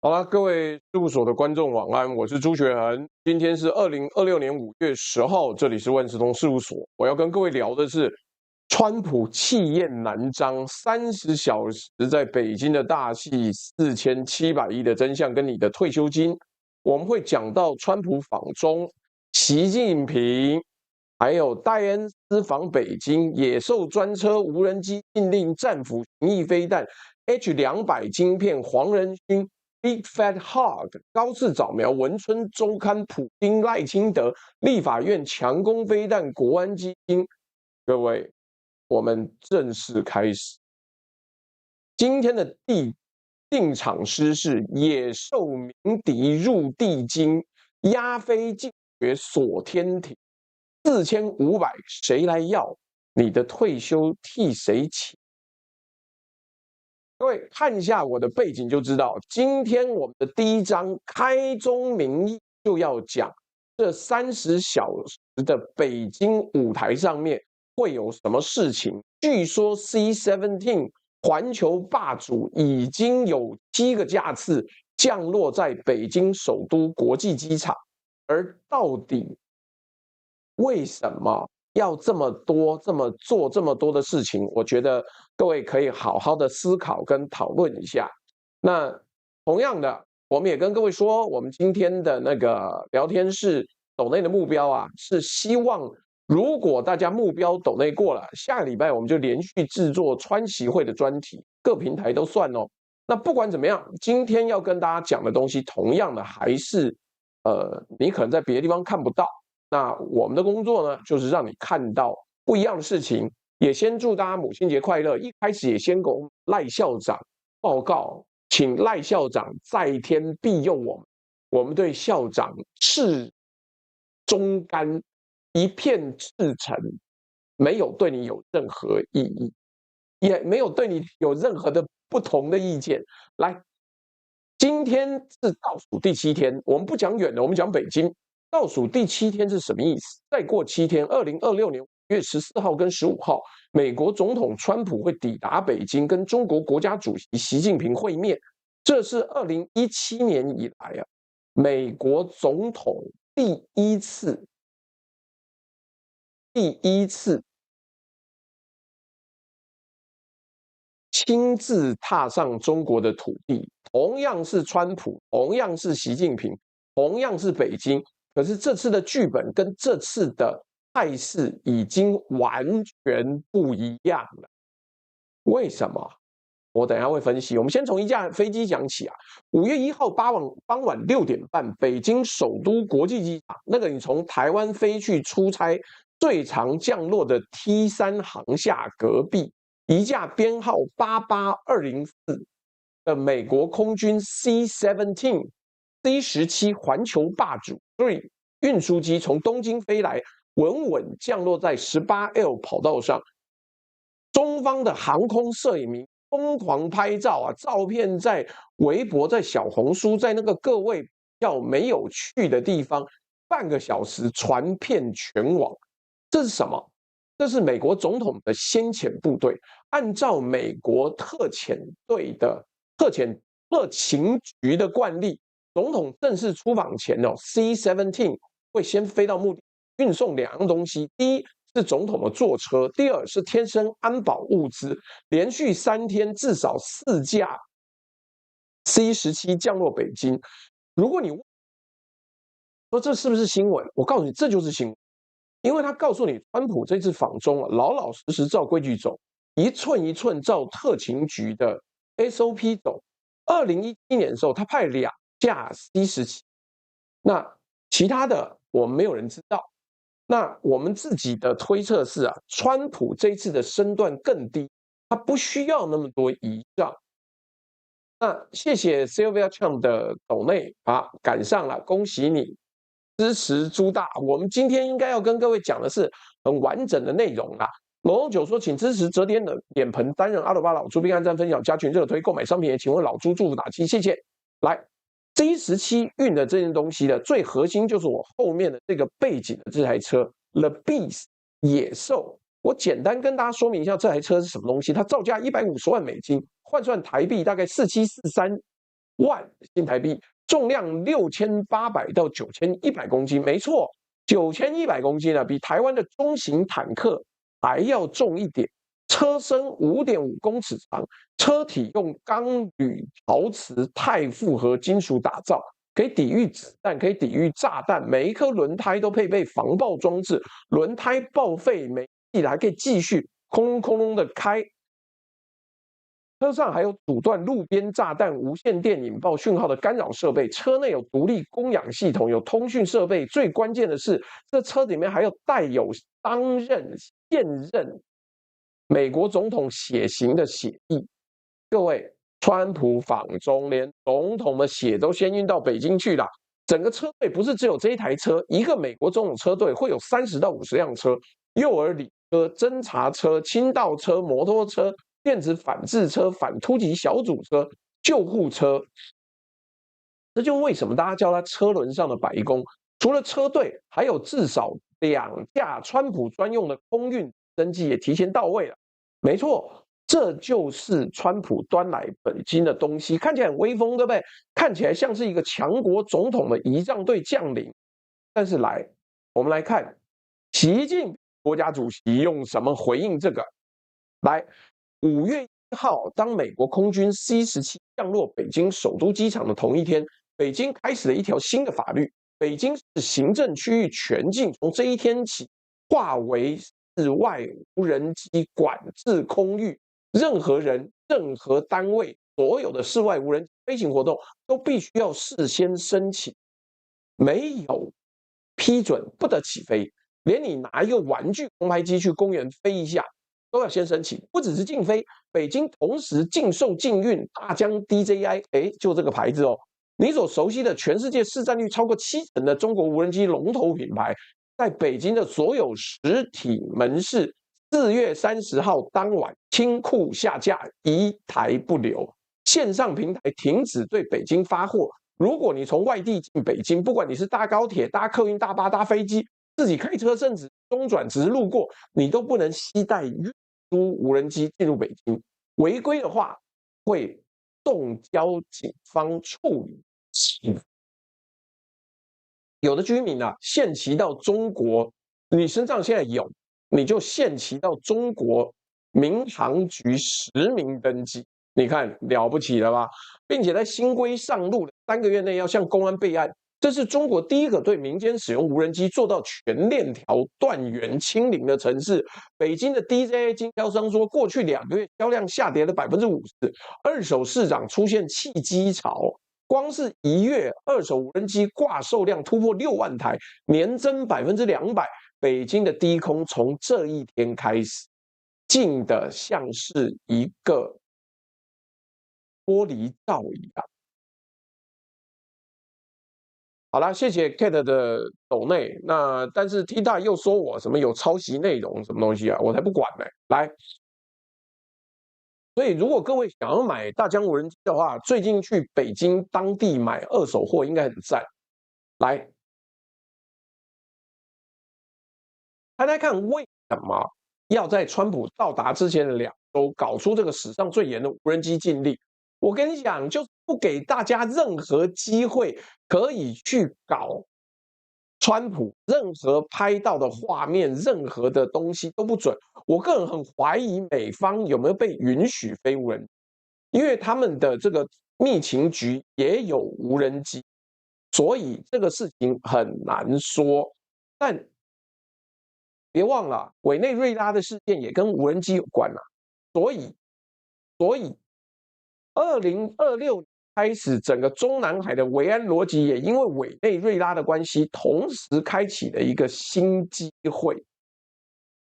好了，各位事务所的观众晚安，我是朱学恒。今天是2026年5月10号，这里是万事通事务所。我要跟各位聊的是，川普气焰难张，30小时在北京的大戏4700亿的真相跟你的退休金。我们会讲到川普访中，习近平，还有戴恩斯访北京，野兽专车、无人机禁令、战斧巡弋飞弹、H200晶片、黄仁勋。Big Fat Hog、高市早苗、文春周刊、普京、赖清德、立法院强攻飞弹、国安基金。各位，我们正式开始。今天的定场诗是野兽鸣笛入地京，鸦飞尽绝锁天庭。4500谁来要？你的退休替谁请？各位看一下我的背景就知道，今天我们的第一章开宗明义就要讲这30小时的北京舞台上面会有什么事情。据说 C-17 环球霸主已经有7个架次降落在北京首都国际机场，而到底为什么要这么做这么多的事情？我觉得各位可以好好的思考跟讨论一下。那同样的，我们也跟各位说，我们今天的那个聊天室抖内的目标啊，是希望如果大家目标抖内过了，下个礼拜我们就连续制作川习会的专题，各平台都算哦。那不管怎么样，今天要跟大家讲的东西，同样的还是你可能在别的地方看不到。那我们的工作呢，就是让你看到不一样的事情。也先祝大家母亲节快乐。一开始也先给赖校长报告，请赖校长在天庇佑我们。我们对校长赤忠肝，一片赤诚，没有对你有任何异议，也没有对你有任何的不同的意见。来，今天是倒数第7天，我们不讲远的，我们讲北京。倒数第7天是什么意思？再过7天，2026年5月14号跟15号，美国总统川普会抵达北京，跟中国国家主席习近平会面。这是2017年以来啊，美国总统第一次亲自踏上中国的土地。同样是川普，同样是习近平，同样是北京。可是这次的剧本跟这次的态势已经完全不一样了。为什么？我等一下会分析。我们先从一架飞机讲起啊。5月1号傍晚6点半，北京首都国际机场，那个你从台湾飞去出差最常降落的 T3 航厦隔壁，一架编号88204的美国空军 C-17 环球霸主 3运输机从东京飞来，稳稳降落在18L 跑道上。中方的航空摄影迷疯狂拍照啊，照片在微博、在小红书、在那个各位要没有去的地方，半个小时传遍全网。这是什么？这是美国总统的先遣部队，按照美国特遣队的特勤局的惯例，总统正式出访前哦 ，C-17 会先飞到目的，运送2样东西。第一是总统的坐车，第二是天生安保物资。连续3天至少4架 C-17降落北京。如果你说这是不是新闻？我告诉你，这就是新闻。因为他告诉你，川普这次访中啊，老老实实照规矩走，一寸一寸照特勤局的 SOP 走。2017年的时候，他派2架 C-17，那其他的我们没有人知道。那我们自己的推测是啊，川普这次的身段更低，他不需要那么多仪仗。那谢谢 Sylvia Chang 的抖内啊，赶上了，恭喜你！支持朱大，我们今天应该要跟各位讲的是很完整的内容啦。龙龙九说，请支持折叠的脸盆担任阿鲁巴老朱并按赞分享加群热推购买商品，请问老朱祝福打气，谢谢。来，C-17运的这件东西的最核心就是我后面的这个背景的这台车 The Beast 野兽。我简单跟大家说明一下这台车是什么东西，它造价150万美金，换算台币大概4743万新台币，重量6800到9100公斤，没错，9100公斤啊，比台湾的中型坦克还要重一点。车身5.5公尺长，车体用钢铝陶瓷钛复合金属打造，可以抵御子弹，可以抵御炸弹。每一颗轮胎都配备防爆装置，轮胎报废没气了还可以继续空隆空隆的开。车上还有阻断路边炸弹、无线电引爆讯号的干扰设备，车内有独立供氧系统，有通讯设备。最关键的是，这车里面还有带有现任美国总统血型的血液。各位，川普访中，连总统的血都先运到北京去了。整个车队不是只有这一台车，一个美国总统车队会有30到50辆车，幼儿礼车、侦察车、轻道车、摩托车、电子反制车、反突击小组车、救护车。这就是为什么大家叫它车轮上的白宫。除了车队，还有至少2架川普专用的空运直升机也提前到位了。没错，这就是川普端来北京的东西，看起来很威风，对不对？看起来像是一个强国总统的仪仗队将领。但是我们来看习近平国家主席用什么回应这个。来，5月1号，当美国空军 C-17降落北京首都机场的同一天，北京开始了一条新的法律，北京市行政区域全境从这一天起划为室外无人机管制空域，任何人、任何单位，所有的室外无人机飞行活动都必须要事先申请，没有批准不得起飞。连你拿一个玩具空拍机去公园飞一下，都要先申请。不只是禁飞，北京同时禁售禁运大疆 DJI， 就这个牌子哦。你所熟悉的全世界市占率超过70%的中国无人机龙头品牌，在北京的所有实体门市，4月30号当晚清库下架，一台不留。线上平台停止对北京发货。如果你从外地进北京，不管你是搭高铁、搭客运大巴、搭飞机，自己开车，甚至中转只是路过，你都不能携带运输无人机进入北京。违规的话，会动交警方处理。有的居民啊，限期到中国，你身上现在有，你就限期到中国民航局实名登记。你看了不起了吧？并且在新规上路的3个月内要向公安备案。这是中国第一个对民间使用无人机做到全链条断源清零的城市。北京的 DJI 经销商说，过去2个月销量下跌了50%，二手市场出现弃机潮。光是1月，二手无人机挂售量突破6万台，年增200%。北京的低空从这一天开始，静得像是一个玻璃罩一样。好啦，谢谢 Kate 的抖内。那但是 T 大又说我什么有抄袭内容什么东西啊，我才不管呢。来，所以如果各位想要买大疆无人机的话，最近去北京当地买二手货应该很赞。来，猜猜看为什么要在川普到达之前的2周搞出这个史上最严的无人机禁令？我跟你讲，就是不给大家任何机会可以去搞川普，任何拍到的画面，任何的东西都不准。我个人很怀疑美方有没有被允许飞无人机，因为他们的这个密情局也有无人机，所以这个事情很难说。但别忘了，委内瑞拉的事件也跟无人机有关啊，所以2026年开始，整个中南海的维安逻辑也因为委内瑞拉的关系，同时开启了一个新机会。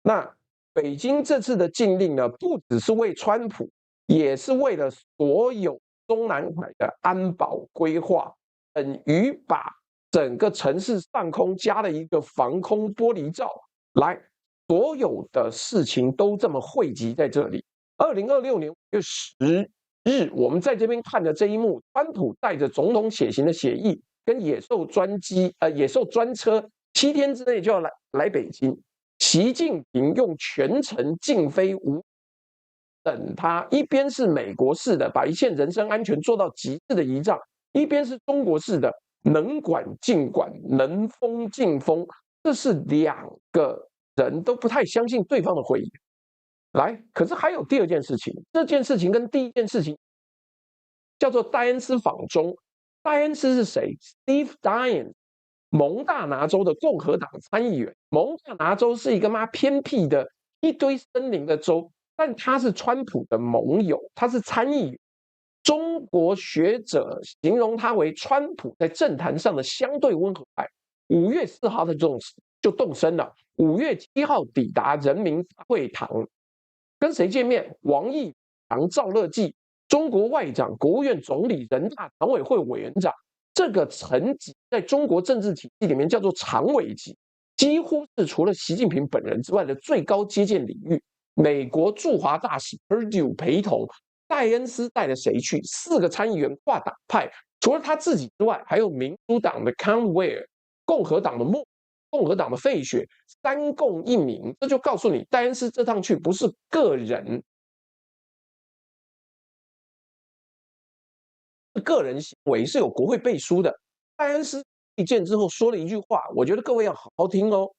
那北京这次的禁令呢，不只是为川普，也是为了所有中南海的安保规划，等于把整个城市上空加了一个防空玻璃罩。来，所有的事情都这么汇集在这里。2026年5月10日，我们在这边看的这一幕，川普带着总统血型的血液跟野兽专车，7天之内就要来北京。习近平用全程禁飞无等他，一边是美国式的把一切人身安全做到极致的仪仗，一边是中国式的能管尽管，能封尽封，这是两个人都不太相信对方的会议。来，可是还有第二件事情，这件事情跟第一件事情叫做戴恩斯访中。戴恩斯是谁 ？Steve Daines， 蒙大拿州的共和党参议员。蒙大拿州是一个偏僻的一堆森林的州，但他是川普的盟友，他是参议员。中国学者形容他为川普在政坛上的相对温和派。5月4号他就动身了，5月7号抵达人民会堂，跟谁见面？王毅、赵乐际、中国外长、国务院总理、人大常委会委员长，这个层级在中国政治体系里面叫做常委级，几乎是除了习近平本人之外的最高接见领域。美国驻华大使 Perdue 陪同，戴恩斯带了谁去？4个参议员跨党派，除了他自己之外，还有民主党的 Conway、共和党的莫、共和党的费雪，3共1民。这就告诉你，戴恩斯这趟去不是个人行为，是有国会背书的。戴恩斯一见之后说了一句话，我觉得各位要好好听哦。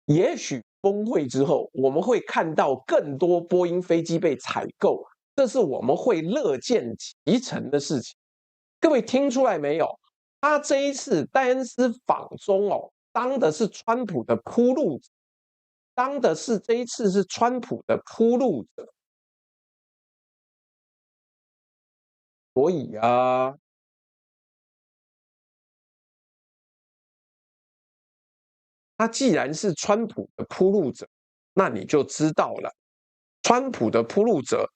也许峰会之后，我们会看到更多波音飞机被采购，这是我们会乐见其成的事情。各位听出来没有？他这一次戴恩斯访中当的是川普的铺路者，这一次是川普的铺路者。所以啊，他既然是川普的铺路者，那你就知道了，川普的铺路者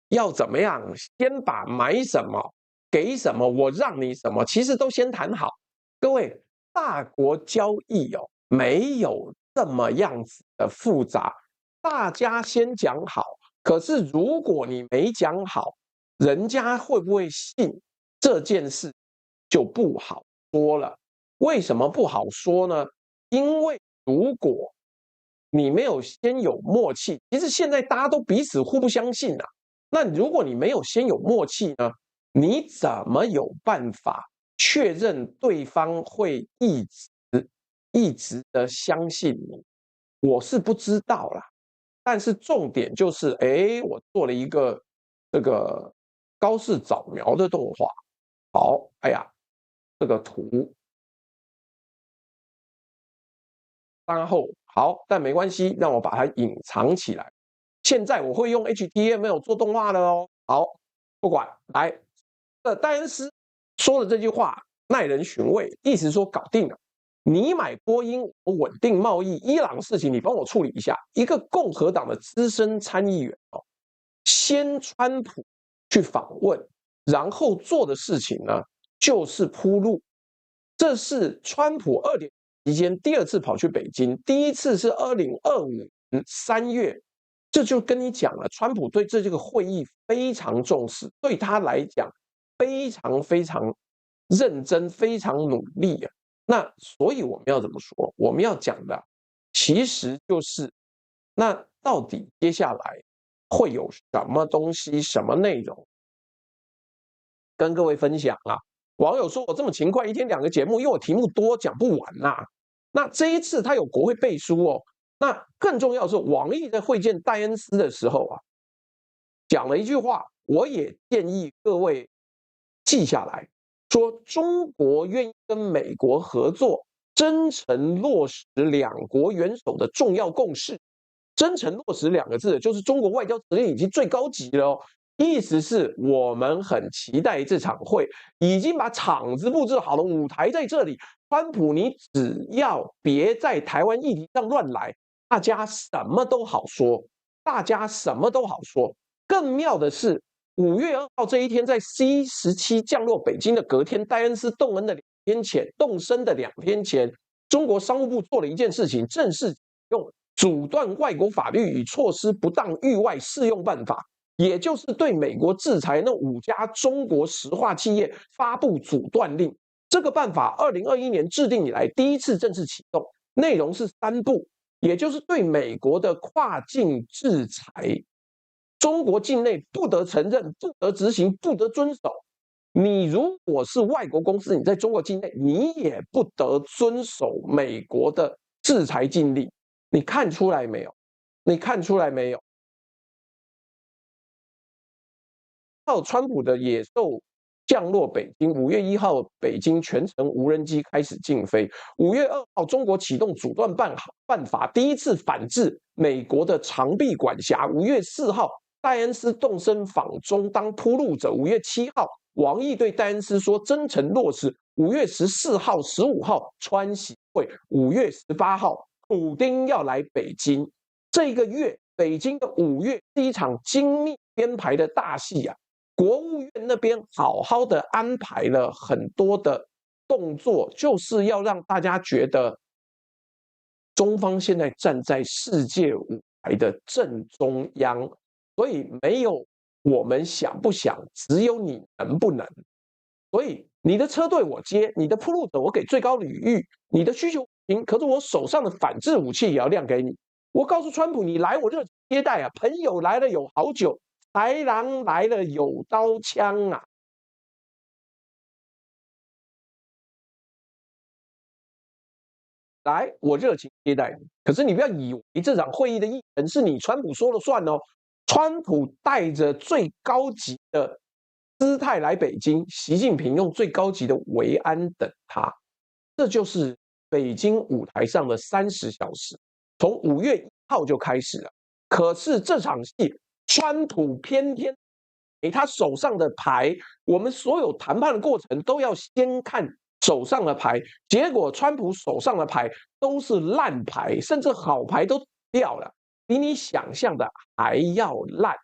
要怎么样？先把买什么、给什么、我让你什么，其实都先谈好。各位，大国交易没有这么样子的复杂，大家先讲好。可是如果你没讲好，人家会不会信这件事就不好说了。为什么不好说呢？因为如果你没有先有默契，其实现在大家都彼此互不相信啊。那如果你没有先有默契呢，你怎么有办法确认对方会一直的相信你？我是不知道啦。但是重点就是，我做了一个这个高视扫描的动画。好，这个图。然后好，但没关系，让我把它隐藏起来。现在我会用 HTML 做动画了哦。好，不管，来，戴恩斯说的这句话耐人寻味，意思说搞定了。你买波音，我稳定贸易，伊朗事情你帮我处理一下。一个共和党的资深参议员先川普去访问，然后做的事情呢，就是铺路。这是川普2.0期间第2次跑去北京，第一次是2025年3月。这就跟你讲了，川普对这个会议非常重视，对他来讲非常非常认真，非常努力啊。那所以我们要怎么说？我们要讲的其实就是，那到底接下来会有什么东西、什么内容跟各位分享啊？网友说我这么勤快，1天2个节目，因为我题目多，讲不完呐。那这一次他有国会背书哦。那更重要的是，王毅在会见戴恩斯的时候啊，讲了一句话，我也建议各位记下来，说中国愿意跟美国合作，真诚落实2国元首的重要共识。真诚落实2个字，就是中国外交指令已经最高级了哦。意思是我们很期待这场会，已经把场子布置好了，舞台在这里。川普，你只要别在台湾议题上乱来，大家什么都好说，大家什么都好说。更妙的是，5月2号这一天，在 C-17降落北京的隔天，戴恩斯动身的2天前，中国商务部做了一件事情，正式用阻断外国法律与措施不当域外适用办法，也就是对美国制裁那5家中国石化企业发布阻断令。这个办法2021年制定以来第一次正式启动，内容是3步，也就是对美国的跨境制裁中国境内不得承认、不得执行、不得遵守。你如果是外国公司，你在中国境内，你也不得遵守美国的制裁禁令。你看出来没有？你看出来没有？到川普的野兽降落北京，5月1号，北京全程无人机开始禁飞。5月2号，中国启动阻断办法，第一次反制美国的长臂管辖。5月4号，戴恩斯动身访中当铺路者。5月7号，王毅对戴恩斯说真诚落实。5月14号、15号，川习会。5月18号，普丁要来北京。这个月，北京的5月是一场精密编排的大戏啊！国务院那边好好的安排了很多的动作，就是要让大家觉得中方现在站在世界舞台的正中央，所以没有我们想不想，只有你能不能。所以你的车队我接，你的铺路者我给最高礼遇，你的需求行，可是我手上的反制武器也要亮给你。我告诉川普，你来我热情接待啊，朋友来了有好酒，豺狼来了有刀枪啊！来，我热情接待你。可是你不要以为这场会议的议程是你川普说了算哦。川普带着最高级的姿态来北京，习近平用最高级的维安等他。这就是北京舞台上的30小时，从5月1号就开始了。可是这场戏，川普偏偏给他手上的牌，我们所有谈判的过程都要先看手上的牌，结果川普手上的牌都是烂牌，甚至好牌都掉了，比你想象的还要烂。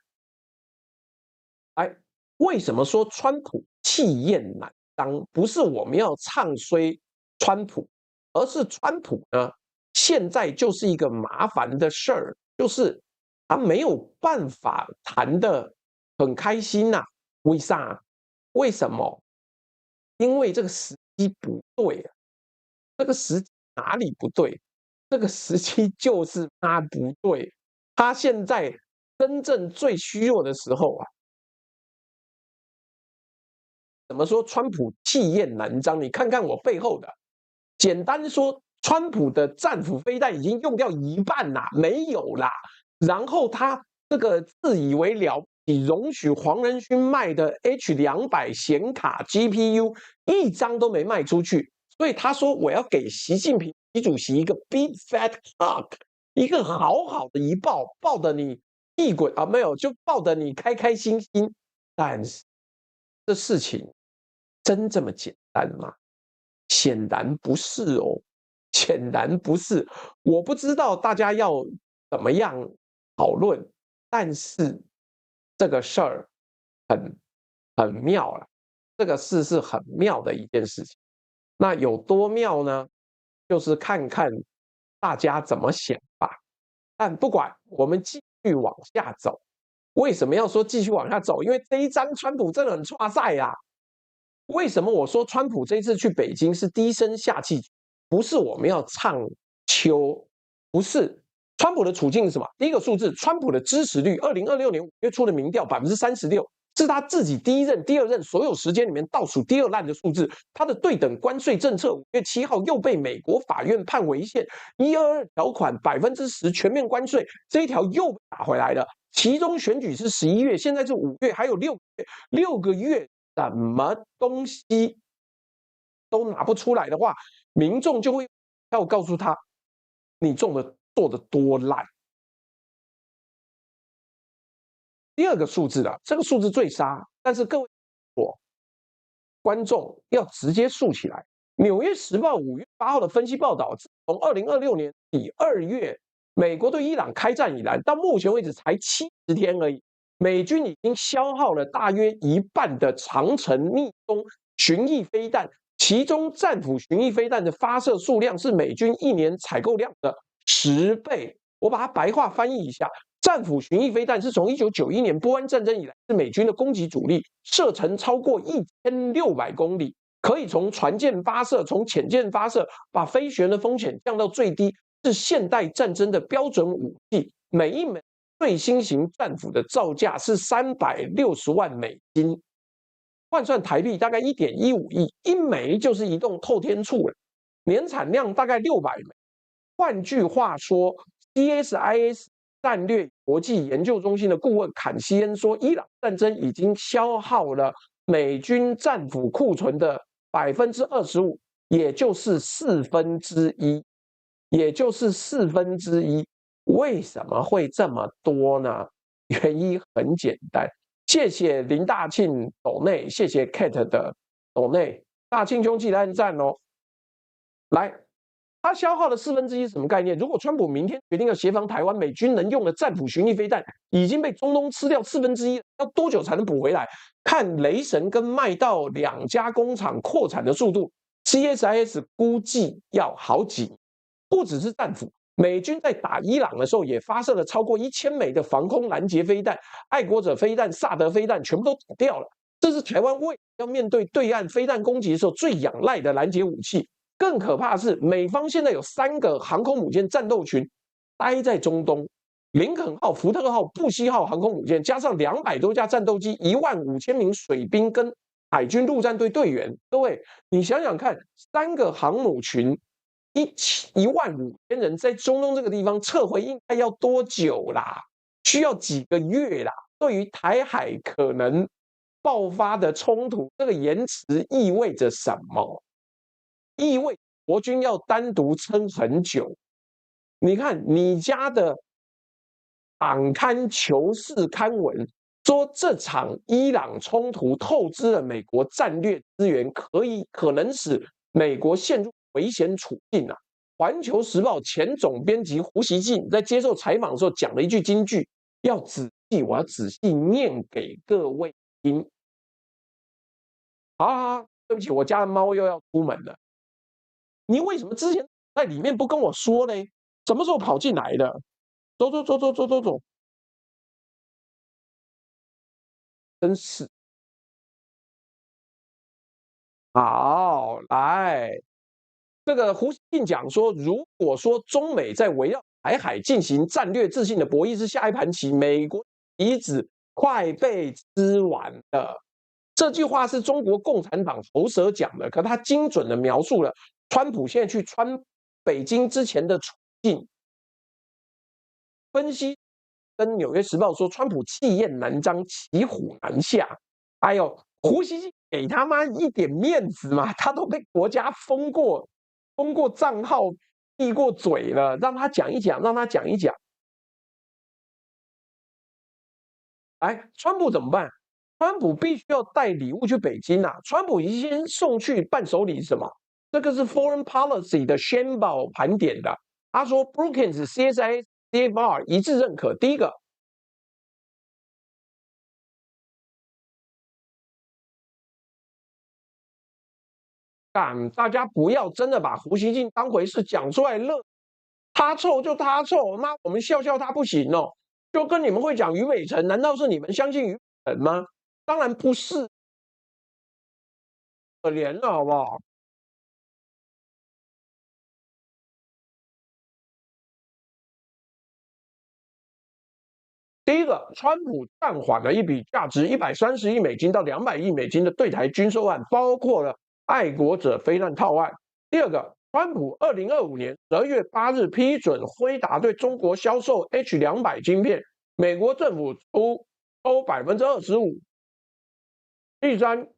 哎，为什么说川普气焰难当？不是我们要唱衰川普，而是川普呢，现在就是一个麻烦的事儿，就是他没有办法谈得很开心呐、为啥？为什么？因为这个时机不对啊！这个时机哪里不对？这个时机就是他不对。他现在真正最虚弱的时候啊，怎么说？川普气焰难当。你看看我背后的，简单说，川普的战斧飞弹已经用掉一半啦，没有啦。然后他这个自以为了不起，容许黄仁勋卖的 H200显卡 GPU 一张都没卖出去，所以他说我要给习近平习主席一个 big fat hug， 一个好好的一抱，抱得你屁滚啊，没有，就抱得你开开心心。但是这事情真这么简单吗？显然不是哦，显然不是。我不知道大家要怎么样讨论，但是这个事儿很妙了，这个事是很妙的一件事情。那有多妙呢？就是看看大家怎么想吧。但不管，我们继续往下走。为什么要说继续往下走？因为这一章川普真的很挫赛啊。为什么我说川普这次去北京是低声下气？不是我们要唱秋，不是。川普的处境是什么？第一个数字，川普的支持率，2026年5月初的民调36%，是他自己第一任、第二任所有时间里面倒数第2烂的数字。他的对等关税政策5月7号又被美国法院判违宪，122条款10%全面关税，这一条又打回来了。其中选举是11月，现在是5月，还有6个月，什么东西都拿不出来的话，民众就会要告诉他，你做的多烂。第二个数字啊，这个数字最杀，但是各位观众要直接竖起来。《纽约时报》5月8号的分析报道，从2026年底2月，美国对伊朗开战以来，到目前为止才70天而已，美军已经消耗了大约一半的长程逆中巡弋飞弹，其中战斧巡弋飞弹的发射数量是美军1年采购量的10倍。我把它白话翻译一下，战斧巡弋飞弹是从1991年波湾战争以来是美军的攻击主力，射程超过1600公里，可以从船舰发射、从潜舰发射，把飞旋的风险降到最低，是现代战争的标准武器。每一枚最新型战斧的造价是$360万，换算台币大概1.15亿，一枚就是一栋透天厝了，年产量大概600枚。换句话说 ，CSIS 战略国际研究中心的顾问坎西恩说，伊朗战争已经消耗了美军战斧库存的25%，也就是1/4，也就是1/4。为什么会这么多呢？原因很简单。谢谢林大庆斗内，谢谢 Kate 的斗内，大庆兄记得按赞哦。来，他消耗的1/4是什么概念？如果川普明天决定要协防台湾，美军能用的战斧巡弋飞弹已经被中东吃掉1/4，要多久才能补回来？看雷神跟麦道2家工厂扩产的速度 ，CSIS 估计要好几年。不只是战斧，美军在打伊朗的时候也发射了超过1000枚的防空拦截飞弹、爱国者飞弹、萨德飞弹，全部都打掉了。这是台湾未要面对对岸飞弹攻击的时候最仰赖的拦截武器。更可怕的是，美方现在有3个航空母舰战斗群待在中东，林肯号、福特号、布希号航空母舰，加上200多架战斗机、15000名水兵跟海军陆战队队员。各位，你想想看，3个航母群，15000人在中东这个地方撤回，应该要多久啦？需要几个月啦？对于台海可能爆发的冲突，这个延迟意味着什么？意味国军要单独撑很久。你看你家的党刊求是刊文说，这场伊朗冲突透支了美国战略资源，可能使美国陷入危险处境啊。环球时报前总编辑胡锡进在接受采访的时候讲了一句金句，要仔细，我要仔细念给各位听。好，对不起，我家的猫又要出门了。你为什么之前在里面不跟我说呢？什么时候跑进来的？走，真是。好，来，这个胡锡进讲说，如果说中美在围绕台海进行战略自信的博弈是下一盘棋，美国棋子快被吃完了。这句话是中国共产党喉舌讲的，可他精准的描述了川普现在去北京之前的处境。分析跟《纽约时报》说，川普气焰难张，骑虎难下。哎呦，胡锡进给他妈一点面子嘛，他都被国家封过账号、闭过嘴了，让他讲一讲，让他讲一讲。哎，川普怎么办？川普必须要带礼物去北京啊！川普已经先送去伴手礼是什么？这个是 Foreign Policy 的宣报盘点的。他说 ，Brookings、CSI、CFR 一致认可。第一个，大家不要真的把胡锡进当回事，讲出来乐。他臭就他臭，那我们笑笑他不行哦。就跟你们会讲于北辰，难道是你们相信于北辰吗？当然不是，可怜了，好不好？第一个，川普暂缓了一笔价值$130亿到200亿的对台军售案，包括了爱国者飞弹套案。第二个，川普2025年12月8日批准辉达对中国销售 H200晶片，美国政府抽25%。第三，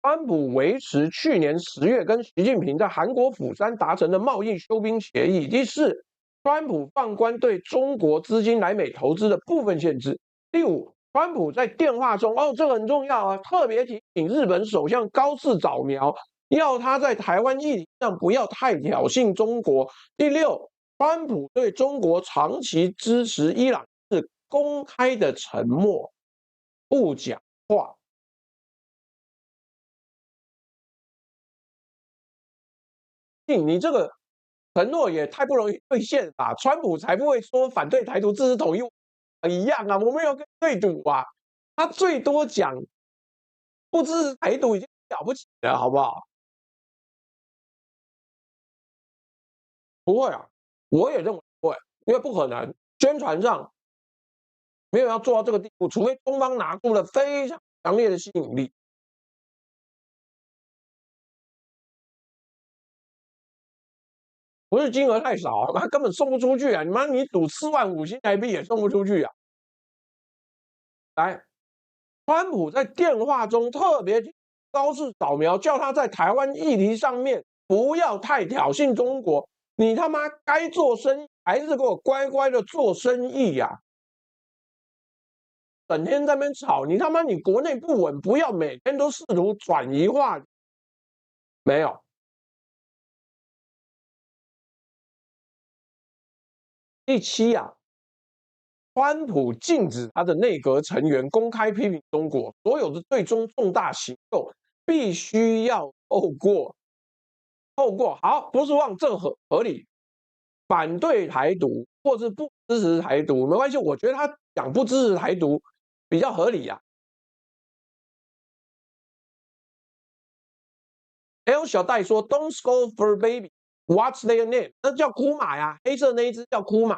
川普维持去年10月跟习近平在韩国釜山达成的贸易休兵协议。第四，川普放宽对中国资金来美投资的部分限制。第五，川普在电话中，这个很重要啊，特别提醒日本首相高市早苗，要他在台湾议题上不要太挑衅中国。第六，川普对中国长期支持伊朗是公开的沉默，不讲话。你这个承诺也太不容易兑现吧？川普才不会说反对台独、支持统一一样啊！我没有跟对赌啊，他最多讲不支持台独已经了不起了，好不好？不会啊，我也认为不会，因为不可能，宣传上没有要做到这个地步，除非中方拿出了非常强烈的吸引力。不是金额太少，他根本送不出去啊！你赌45000新台币也送不出去啊！来，川普在电话中特别高市扫描，叫他在台湾议题上面不要太挑衅中国。你他妈该做生意还是给我乖乖的做生意呀、整天在那边吵，你他妈你国内不稳，不要每天都试图转移话题。没有。第七啊，川普禁止他的内阁成员公开批评中国，所有的对中重大行动必须要透过好，不是忘这合理，反对台独或是不支持台独没关系，我觉得他讲不支持台独比较合理呀、L 小戴说 "Don't scold for baby, what's their name？" 那叫库马呀，黑色那一只叫库马。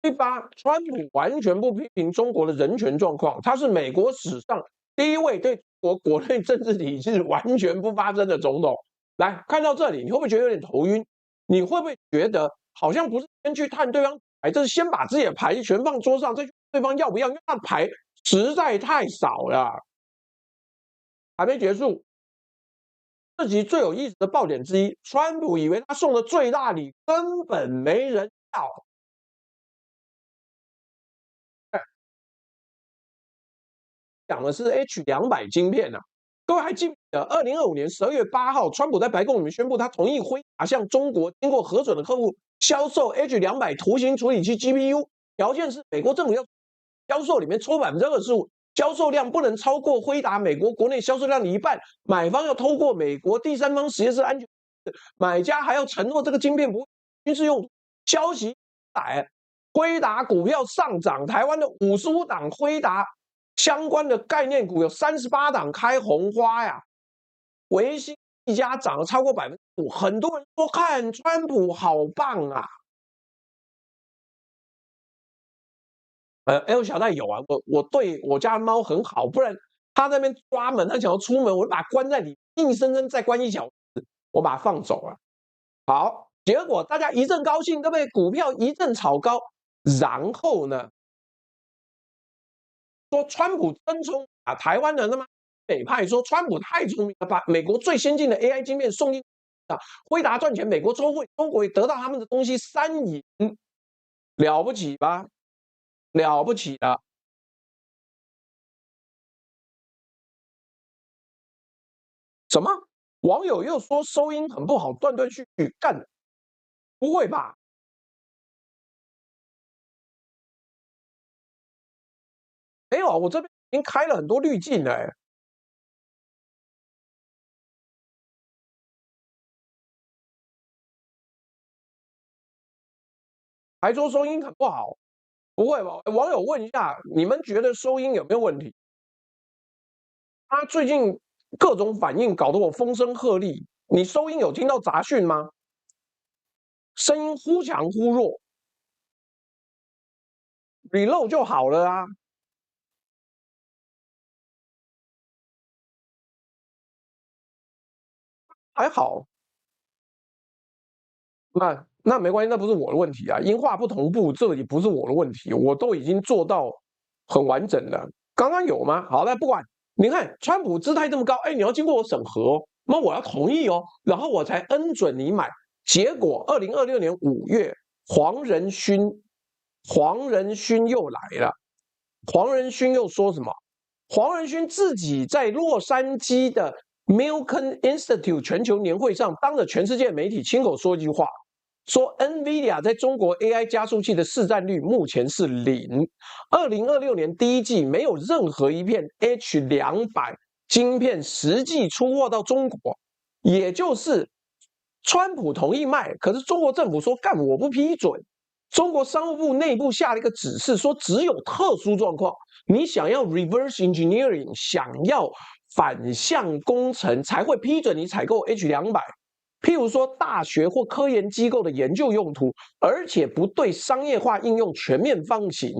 第八，川普完全不批评中国的人权状况，他是美国史上第一位对国内政治体制完全不发声的总统。来看到这里，你会不会觉得有点头晕？你会不会觉得好像不是先去探对方牌，这是先把自己的牌全放桌上，再去对方要不要？因为他的牌实在太少了。还没结束，这集最有意思的爆点之一，川普以为他送的最大礼根本没人要。讲的是 H200晶片啊。各位还记得2025年12月8号，川普在白宫里面宣布，他同意辉达向中国经过核准的客户销售 H200图形处理器 GPU，条件是美国政府要销售里面抽25%，销售量不能超过辉达美国国内销售量的一半，买方要透过美国第三方实验室安全，买家还要承诺这个晶片不军事用途。消息来，辉达股票上涨，台湾的55档辉达相关的概念股有38档开红花呀，微星一家涨了超过5%，很多人说看川普好棒啊。L 小戴有啊，我对我家猫很好，不然它在那边抓门，它想要出门，我就把它关在里面，硬生生再关1小时，我把它放走了。好，结果大家一阵高兴，对不对？股票一阵炒高，然后呢，说川普真聪明啊，台湾人他妈北派说川普太聪明了，把美国最先进的 AI 晶片送进啊，辉达赚钱，美国抽汇，中国也得到他们的东西3赢，了不起吧？了不起的。什么？网友又说收音很不好，断断续续，干？不会吧？没有啊，我这边已经开了很多滤镜了、欸，还说收音很不好。不会吧？网友问一下，你们觉得收音有没有问题？他最近各种反应搞得我风声鹤唳。你收音有听到杂讯吗？声音忽强忽弱，reload 就好了啊，还好。那没关系，那不是我的问题啊。音画不同步，这也不是我的问题，我都已经做到很完整了。刚刚有吗？好，那不管。你看，川普姿态这么高，哎，你要经过我审核哦，那我要同意哦，然后我才恩准你买。结果2026年5月，黄仁勋又来了。黄仁勋又说什么？黄仁勋自己在洛杉矶的 Milken Institute 全球年会上，当着全世界媒体亲口说一句话，说 NVIDIA 在中国 AI 加速器的市占率目前是0，2026年第一季没有任何一片 H200晶片实际出货到中国，也就是川普同意卖，可是中国政府说干我不批准，中国商务部内部下了一个指示，说只有特殊状况，你想要 reverse engineering， 想要反向工程，才会批准你采购 H200。譬如说，大学或科研机构的研究用途，而且不对商业化应用全面放行。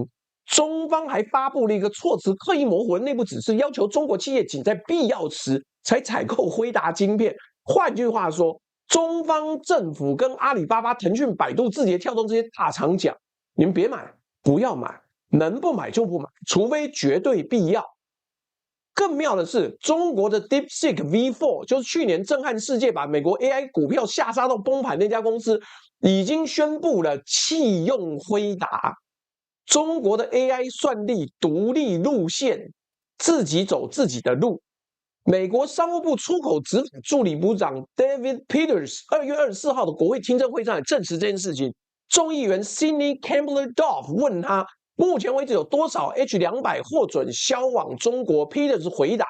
中方还发布了一个措辞刻意模糊的内部指示，要求中国企业仅在必要时才采购辉达晶片。换句话说，中方政府跟阿里巴巴、腾讯、百度、字节跳动这些大厂讲，你们别买，不要买，能不买就不买，除非绝对必要。更妙的是，中国的 DeepSeek V4， 就是去年震撼世界，把美国 AI 股票下杀到崩盘那家公司，已经宣布了弃用辉达。中国的 AI 算力独立路线，自己走自己的路。美国商务部出口执法助理部长 David Peters 2月24号的国会听证会上也证实这件事情。众议员 Sidney Campbell-Dorff 问他，目前为止有多少 H200获准销往中国 ？Peters 回答：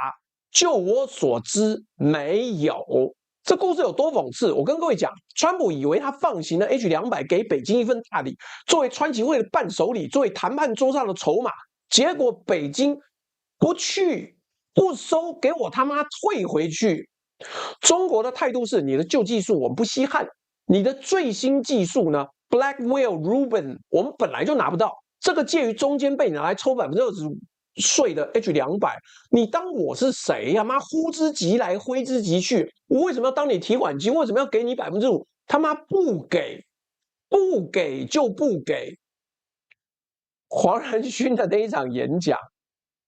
就我所知，没有。这故事有多讽刺？我跟各位讲，川普以为他放行了 H200给北京一份大礼，作为川习会的伴手礼，作为谈判桌上的筹码。结果北京不去不收，给我他妈退回去。中国的态度是：你的旧技术我们不稀罕，你的最新技术呢 ？Blackwell Rubin 我们本来就拿不到，这个介于中间被拿来抽25%税的 H200，你当我是谁呀？妈，呼之即来，挥之即去。我为什么要当你提款机？为什么要给你5%？他妈不给，不给就不给。黄仁勋的那一场演讲，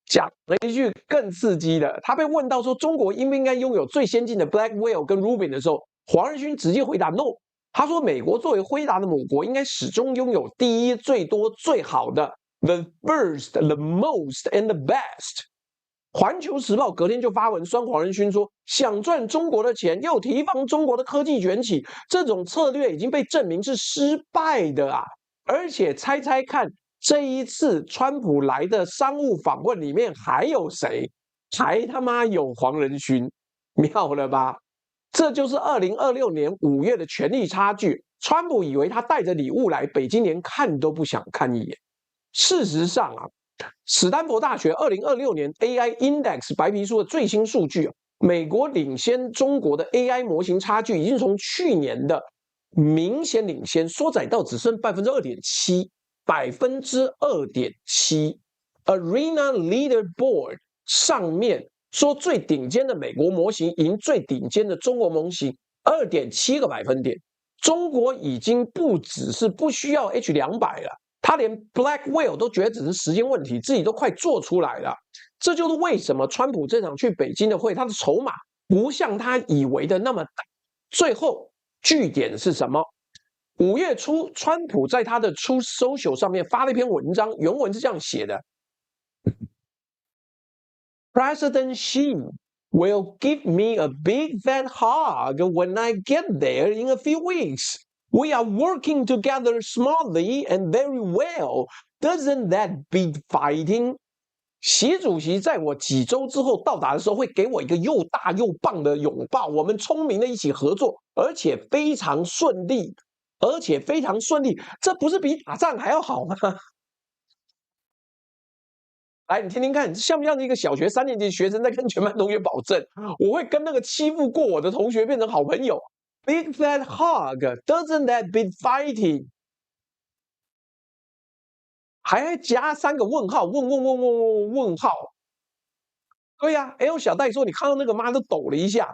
讲了一句更刺激的，他被问到说中国应不应该拥有最先进的 Blackwell 跟 Rubin 的时候，黄仁勋直接回答 No。他说美国作为辉达的母国，应该始终拥有第一、最多、最好的。The first, the most, and the best。环球时报隔天就发文酸黄仁勋说，想赚中国的钱，又提防中国的科技崛起，这种策略已经被证明是失败的啊！而且猜猜看，这一次川普来的商务访问里面还有谁？还他妈有黄仁勋，妙了吧？这就是2026年5月的权力差距。川普以为他带着礼物来，北京连看都不想看一眼。事实上啊，史丹佛大学2026年 AI Index 白皮书的最新数据，美国领先中国的 AI 模型差距已经从去年的明显领先缩窄到只剩2.7%，2.7%。Arena Leaderboard 上面说最顶尖的美国模型赢最顶尖的中国模型2.7个百分点。中国已经不只是不需要 H200了。他连 Blackwell 都觉得只是时间问题，自己都快做出来了。这就是为什么川普这场去北京的会，他的筹码不像他以为的那么大。最后据点是什么？5月初，川普在他的 Truth Social 上面发了一篇文章，原文是这样写的 ：President Xi will give me a big fat hug when I get there in a few weeks.We are working together smartly and very well. Doesn't that beat fighting? 习主席在我几周之后到达的时候，会给我一个又大又棒的拥抱。我们聪明的一起合作，而且非常顺利，这不是比打仗还要好吗？来，你听听看，像不像一个小学3年级学生在跟全班同学保证，我会跟那个欺负过我的同学变成好朋友？ Big fat hug, doesn't that beat fighting? 还加3个问号，问号。对呀 ，L 小戴说，你看到那个妈都抖了一下。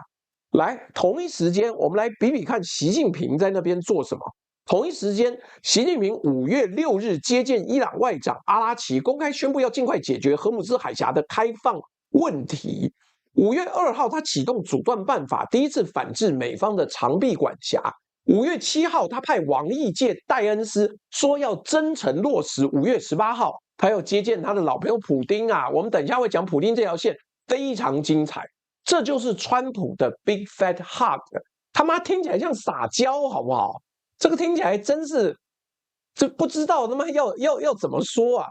来，同一时间，我们来比比看，习近平在那边做什么。同一时间，习近平5月6日接见伊朗外长阿拉奇，公开宣布要尽快解决荷姆兹海峡的开放问题。5月2号，他启动阻断办法，第一次反制美方的长臂管辖。5月7号，他派王毅借戴恩斯说要真诚落实。5月18号，他要接见他的老朋友普丁啊。我们等一下会讲普丁这条线非常精彩。这就是川普的 Big Fat Hug， 他妈听起来像撒娇，好不好？这个听起来真是，这不知道他妈要怎么说啊？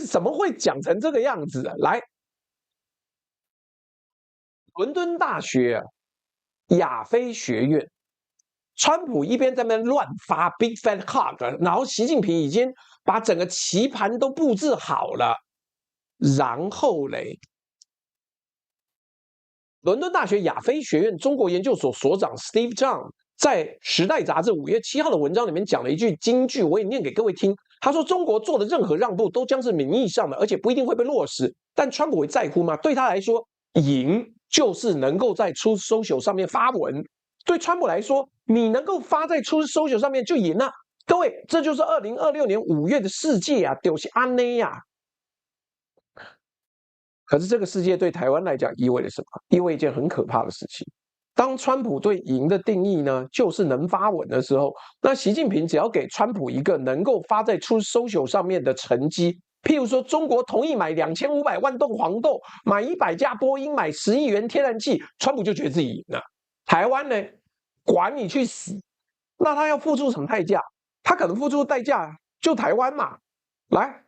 怎么会讲成这个样子啊？来，伦敦大学亚非学院川普一边在那边乱发 Big Fat Hug， 然后习近平已经把整个棋盘都布置好了，然后嘞。伦敦大学亚非学院中国研究所所长 Steve Zhang 在《时代》杂志5月7号的文章里面讲了一句金句，我也念给各位听。他说：“中国做的任何让步都将是名义上的，而且不一定会被落实。但川普会在乎吗？对他来说，赢就是能够在 Truth Social 上面发文。对川普来说，你能够发在 Truth Social 上面就赢了。各位，这就是2026年5月的世界啊，就是安内呀。”可是这个世界对台湾来讲意味着什么？意味一件很可怕的事情。当川普对赢的定义呢，就是能发文的时候，那习近平只要给川普一个能够发在 Truth Social 上面的成绩，譬如说中国同意买2500万吨黄豆，买100架波音，买10亿元天然气，川普就觉得自己赢了。台湾呢，管你去死！那他要付出什么代价？他可能付出的代价就台湾嘛。来。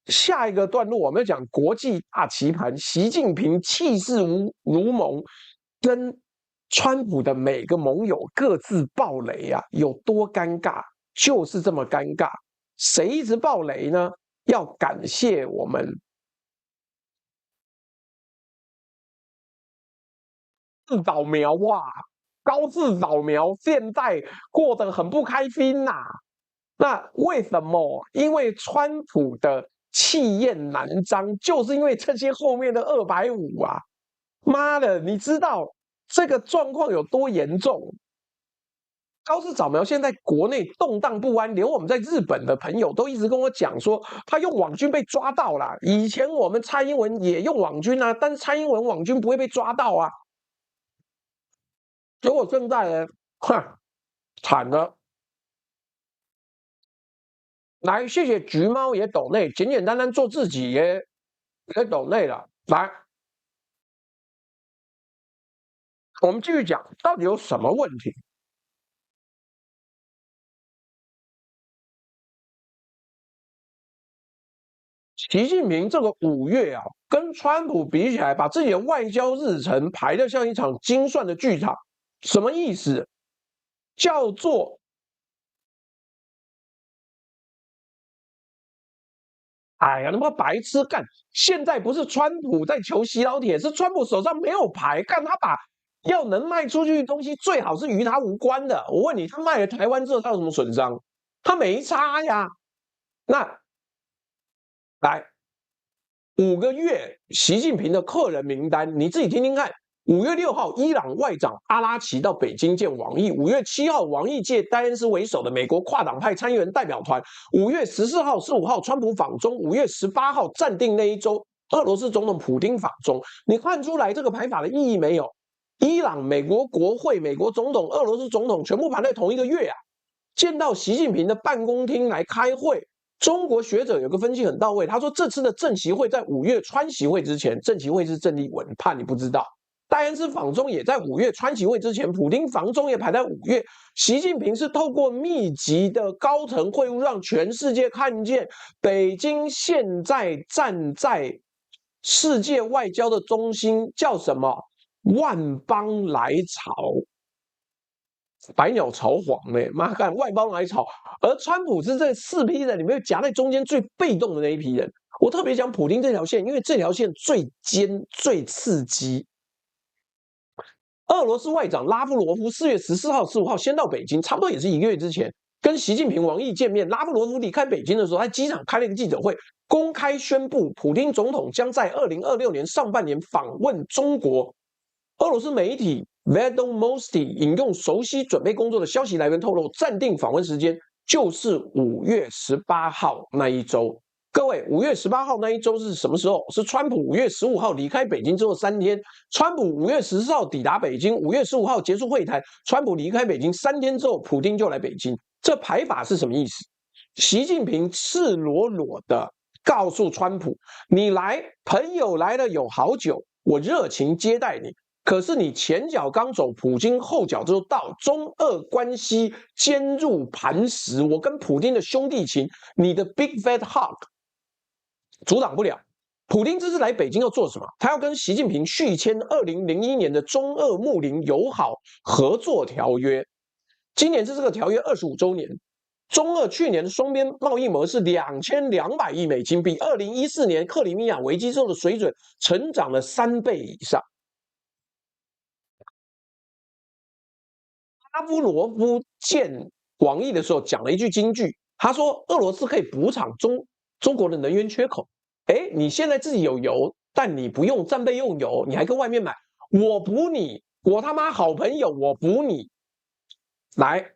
下一个段落，我们要讲国际大棋盘，习近平气势如蒙，跟川普的每个盟友各自爆雷啊，有多尴尬？就是这么尴尬。谁一直爆雷呢？要感谢我们自扫苗哇，高市早苗现在过得很不开心呐。那为什么？因为川普的气焰难张，就是因为这些后面的250啊！妈的，你知道这个状况有多严重？高市早苗现在国内动荡不安，连我们在日本的朋友都一直跟我讲说，他用网军被抓到了。以前我们蔡英文也用网军啊，但是蔡英文网军不会被抓到啊。结果现在呢，惨了。来，谢谢橘猫也抖内，简简单单做自己也抖内了。来，我们继续讲，到底有什么问题？习近平这个5月啊，跟川普比起来，把自己的外交日程排得像一场精算的剧场，什么意思？叫做哎呀，他妈白痴干！现在不是川普在求洗老铁，是川普手上没有牌，干他把要能卖出去的东西，最好是与他无关的。我问你，他卖了台湾之后，他有什么损伤？他没差呀。那来5个月，习近平的客人名单，你自己听听看。5月6号，伊朗外长阿拉奇到北京见王毅。5月7号，王毅借戴恩斯为首的美国跨党派参议员代表团。5月14号、15号，川普访中。5月18号，暂定那一周，俄罗斯总统普丁访中。你看出来这个排法的意义没有？伊朗、美国国会、美国总统、俄罗斯总统全部排在同一个月啊，见到习近平的办公厅来开会。中国学者有个分析很到位，他说这次的政协会在5月川协会之前，政协会是郑丽文，怕你不知道。戴恩斯访中也在5月川协会之前，普丁访中也排在5月。习近平是透过密集的高层会晤，让全世界看见北京现在站在世界外交的中心，叫什么？万邦来朝。百鸟朝黄呢？妈干，外邦来朝。而川普是这4批人里面夹在中间最被动的那一批人。我特别讲普丁这条线，因为这条线最尖、最刺激。俄罗斯外长拉夫罗夫4月14号、15号先到北京，差不多也是1个月之前，跟习近平、王毅见面。拉夫罗夫离开北京的时候，在机场开了一个记者会，公开宣布普丁总统将在2026年上半年访问中国。俄罗斯媒体 Vedomosti 引用熟悉准备工作的消息来源透露，暂定访问时间就是5月18号那一周。各位，5月18号那一周是什么时候？是川普5月15号离开北京之后3天，川普5月14号抵达北京，5月15号结束会谈，川普离开北京3天之后，普丁就来北京。这排法是什么意思？习近平赤裸裸的告诉川普：“你来，朋友来了有好酒，我热情接待你。可是你前脚刚走，普京后脚就到，中俄关系坚如磐石。我跟普丁的兄弟情，你的 Big Fat Hug。”阻挡不了。普丁这次来北京要做什么？他要跟习近平续签2001年的中俄睦邻友好合作条约。今年是这个条约25周年。中俄去年的双边贸易额是2200亿美金，比2014年克里米亚危机之后的水准成长了3倍以上。拉夫罗夫见王毅的时候讲了一句金句，他说：“俄罗斯可以补偿中国的能源缺口。哎，你现在自己有油，但你不用战备用油，你还跟外面买，我补你，我他妈好朋友，我补你。”来，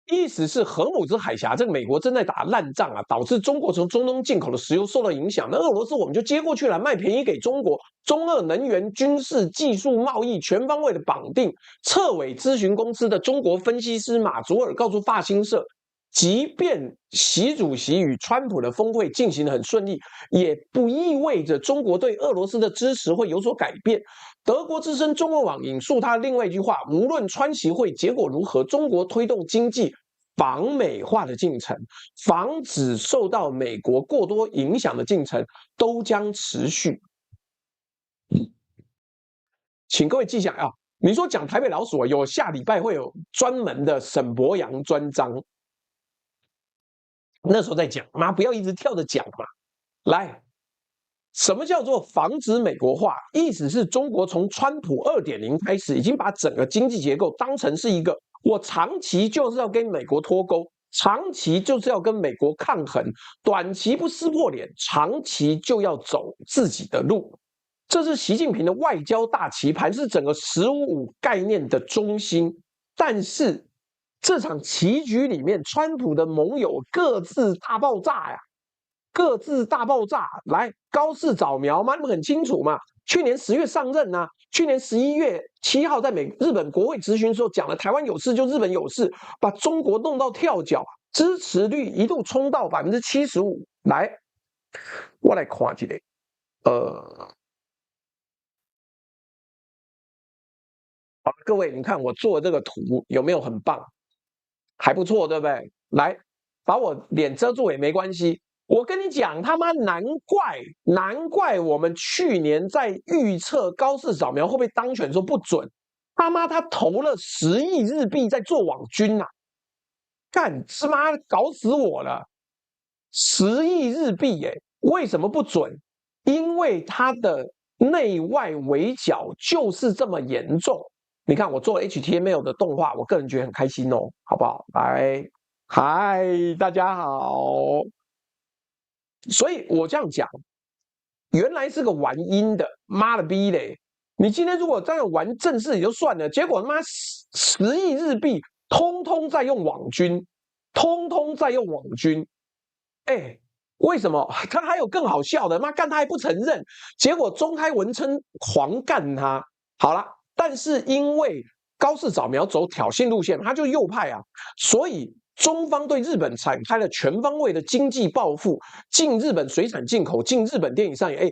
意思是荷姆兹海峡这个美国正在打烂仗啊，导致中国从中东进口的石油受到影响。那俄罗斯我们就接过去了，卖便宜给中国。中俄能源、军事、技术、贸易全方位的绑定。策委咨询公司的中国分析师马祖尔告诉法新社，即便习主席与川普的峰会进行得很顺利，也不意味着中国对俄罗斯的支持会有所改变。德国之声中文网引述他另外一句话：无论川习会结果如何，中国推动经济访美化的进程，防止受到美国过多影响的进程都将持续。请各位记下啊，你说讲台北老鼠有下礼拜会有专门的沈伯洋专章，那时候再讲，妈不要一直跳着讲嘛。来，什么叫做防止美国化？意思是中国从川普2.0开始，已经把整个经济结构当成是一个我长期就是要跟美国脱钩，长期就是要跟美国抗衡，短期不撕破脸，长期就要走自己的路。这是习近平的外交大棋盘，是整个“15+5”概念的中心。但是这场棋局里面，川普的盟友各自大爆炸呀，各自大爆炸。来，高市早苗嘛，你们很清楚嘛，去年10月上任啊，去年11月7号在日本国会质询的时候讲了，台湾有事就日本有事，把中国弄到跳脚，支持率一度冲到75%。来，我来看一下，好，各位，你看我做的这个图有没有很棒？还不错，对不对？来，把我脸遮住也没关系。我跟你讲，他妈难怪我们去年在预测高市早苗会不会当选说不准，他妈他投了10亿日币在做网军啊！干他妈搞死我了！10亿日币耶，为什么不准？因为他的内外围剿就是这么严重。你看我做了 HTML 的动画，我个人觉得很开心哦，好不好？来，嗨，大家好。所以我这样讲，原来是个玩阴的，妈的逼嘞！你今天如果这样玩正事也就算了，结果他妈10亿日币，通通在用网军，通通在用网军。哎，为什么？他还有更好笑的，妈干他还不承认，结果中开文称狂干他。好了。但是因为高市早苗走挑衅路线，他就是右派啊，所以中方对日本展开了全方位的经济报复，禁日本水产进口，禁日本电影上映。哎，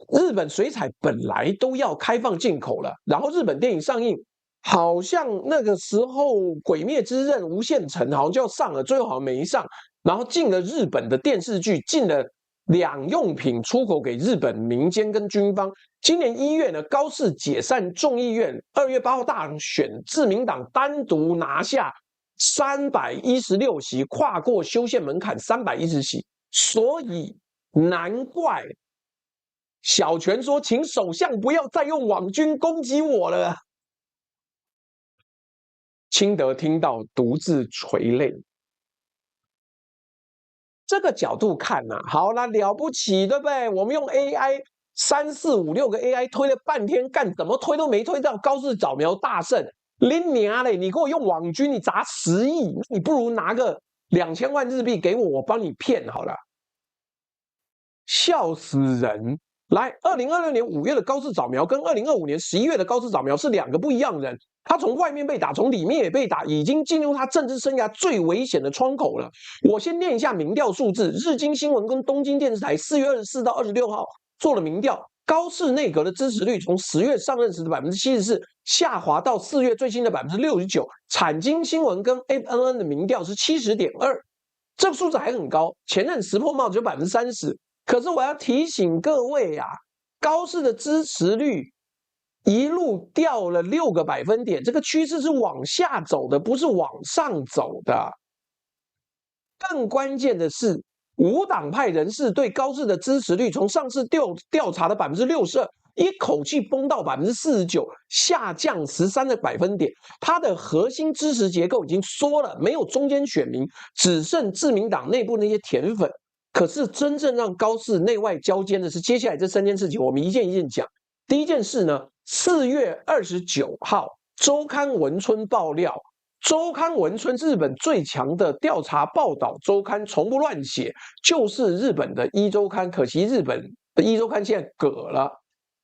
日本水产本来都要开放进口了，然后日本电影上映，好像那个时候《鬼灭之刃》无限城好像就要上了，最后好像没上，然后禁了日本的电视剧，禁了2用品出口给日本民间跟军方。今年1月呢，高市解散众议院，2月8号大选，自民党单独拿下316席，跨过修宪门槛310席，所以难怪小泉说，请首相不要再用网军攻击我了。清德听到独自垂泪。这个角度看啊，好啦，了不起，对不对？我们用 AI。3、4、5、6个 AI 推了半天，干怎么推都没推到高市早苗大胜。你娘嘞！你给我用网军，你砸10亿，你不如拿个2000万日币给我，我帮你骗好了。笑死人！来，2026年5月的高市早苗跟2025年11月的高市早苗是2个不一样的人。他从外面被打，从里面也被打，已经进入他政治生涯最危险的窗口了。我先念一下民调数字：日经新闻跟东京电视台4月24到26号。做了民调，高市内阁的支持率从10月上任时的74%下滑到4月最新的69%。产经新闻跟 FNN 的民调是70.2%，这个数字还很高。前任石破茂只有30%。可是我要提醒各位啊，高市的支持率一路掉了6个百分点，这个趋势是往下走的，不是往上走的。更关键的是，无党派人士对高市的支持率从上次调查的62%，一口气崩到49%，下降13个百分点。它的核心支持结构已经缩了，没有中间选民，只剩自民党内部那些铁粉。可是真正让高市内外交尖的是接下来这3件事情，我们一件一件讲。第一件事呢，4月29号，周刊文春爆料。周刊文春日本最强的调查报道周刊，从不乱写，就是日本的一周刊。可惜日本的一周刊现在革了。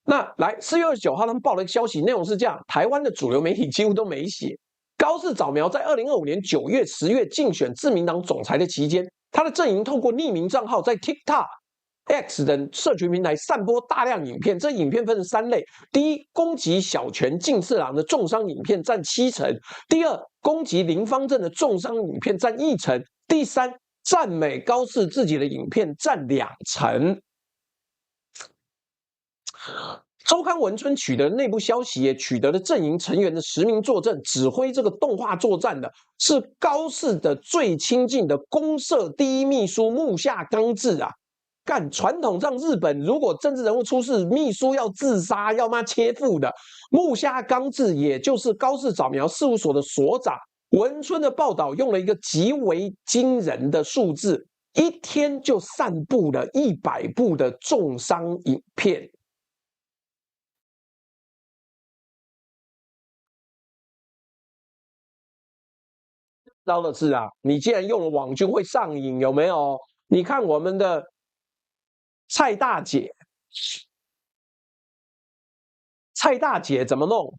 那来4月29号，他们报了一个消息，内容是这样：台湾的主流媒体几乎都没写。高市早苗在2025年9月、10月竞选自民党总裁的期间，他的阵营透过匿名账号在 TikTok、X 等社群平台散播大量影片，这影片分成3类：第一，攻击小泉进次郎的重伤影片占70%；第二，攻击林芳正的重伤影片占1成；第三，赞美高市自己的影片占2成。周刊文春取得内部消息，也取得了阵营成员的实名作证，指挥这个动画作战的是高市的最亲近的公社第一秘书木下刚志啊。干传统上日本如果政治人物出事，秘书要自杀，要么切腹的。木下刚志也就是高市早苗事务所的所长。文春的报道用了一个极为惊人的数字，一天就散布了100部的重伤影片。糟的是啊，你既然用了网军会上瘾，有没有？你看我们的蔡大姐怎么弄？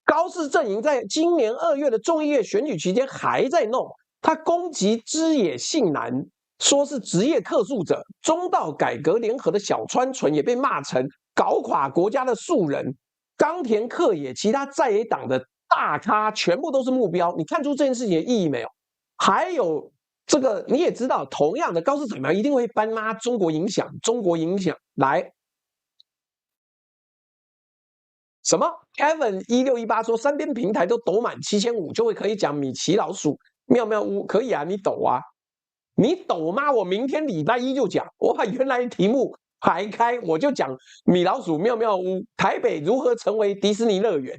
高市阵营在今年2月的众议院选举期间还在弄，他攻击枝野幸男，说是职业客诉者；中道改革联合的小川纯也被骂成搞垮国家的素人，冈田克也，其他在野党的大咖全部都是目标。你看出这件事情的意义没有？还有这个你也知道，同样的高市早苗一定会搬妈中国影响来。什么 Kevin 1618说3边平台都抖满7500就会可以讲米奇老鼠妙妙屋，可以啊，你抖啊，你抖吗？我明天礼拜1就讲，我把原来题目排开，我就讲米老鼠妙妙屋，台北如何成为迪士尼乐园。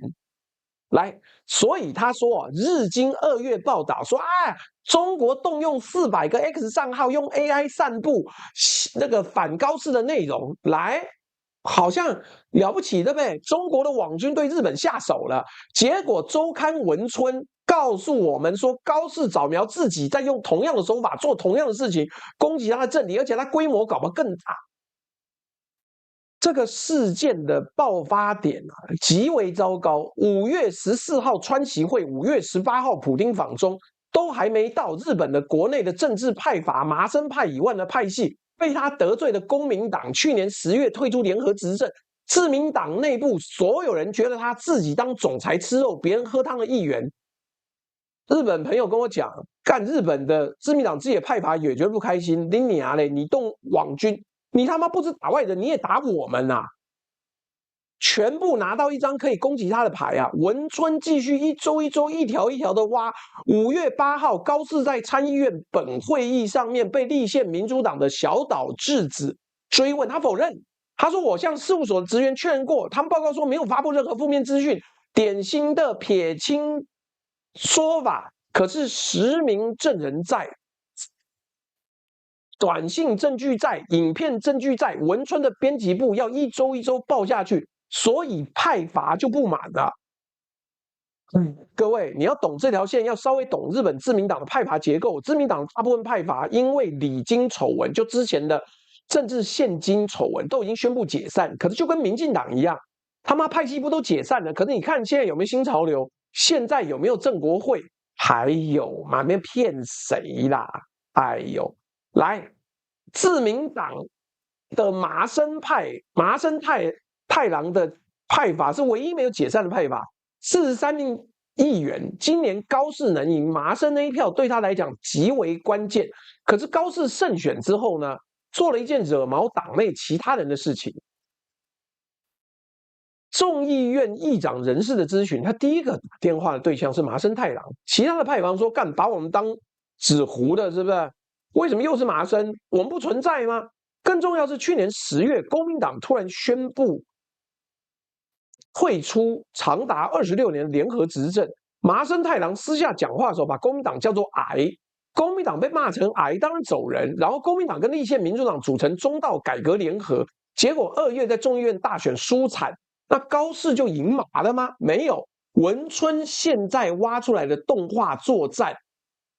来，所以他说，日经2月报道说，中国动用400个 X 账号，用 AI 散布那个反高市的内容，来，好像了不起，对不对？中国的网军对日本下手了，结果周刊文春告诉我们说，高市早苗自己在用同样的手法做同样的事情，攻击他的阵地，而且他规模搞得更大。这个事件的爆发点极为糟糕。5月14号川崎会，5月18号普丁访中，都还没到，日本的国内的政治派阀麻生派以外的派系被他得罪的公民党，去年10月退出联合执政，自民党内部所有人觉得他自己当总裁吃肉，别人喝汤的议员。日本朋友跟我讲，干日本的自民党自己的派阀也觉得不开心，你娘嘞，你动网军。你他妈不止打外人，你也打我们啊！全部拿到一张可以攻击他的牌啊！文春继续一周一条一条的挖。5月8号，高市在参议院本会议上面被立宪民主党的小岛智子追问，他否认。他说：“我向事务所的职员确认过，他们报告说没有发布任何负面资讯，典型的撇清说法。可是实名证人在。”短信证据在，影片证据在，文春的编辑部要一周报下去，所以派阀就不满了。各位，你要懂这条线，要稍微懂日本自民党的派阀结构。自民党大部分派阀因为礼金丑闻，就之前的政治现金丑闻都已经宣布解散，可是就跟民进党一样，他妈派系部都解散了，可是你看现在有没有新潮流？现在有没有正国会？还有嘛？没骗谁啦？哎呦！来，自民党的麻生太郎的派阀是唯一没有解散的派阀，43名议员，今年高市能赢，麻生那一票对他来讲极为关键。可是高市胜选之后呢，做了一件惹毛党内其他人的事情。众议院议长人事的咨询，他第一个打电话的对象是麻生太郎，其他的派房说干把我们当纸糊的，是不是？为什么又是麻生？我们不存在吗？更重要是去年10月，公民党突然宣布退出长达26年的联合执政。麻生太郎私下讲话的时候，把公民党叫做癌，公民党被骂成癌，当然走人。然后公民党跟立宪民主党组成中道改革联合，结果2月在众议院大选输惨。那高市就赢麻了吗？没有，文春现在挖出来的动画作战，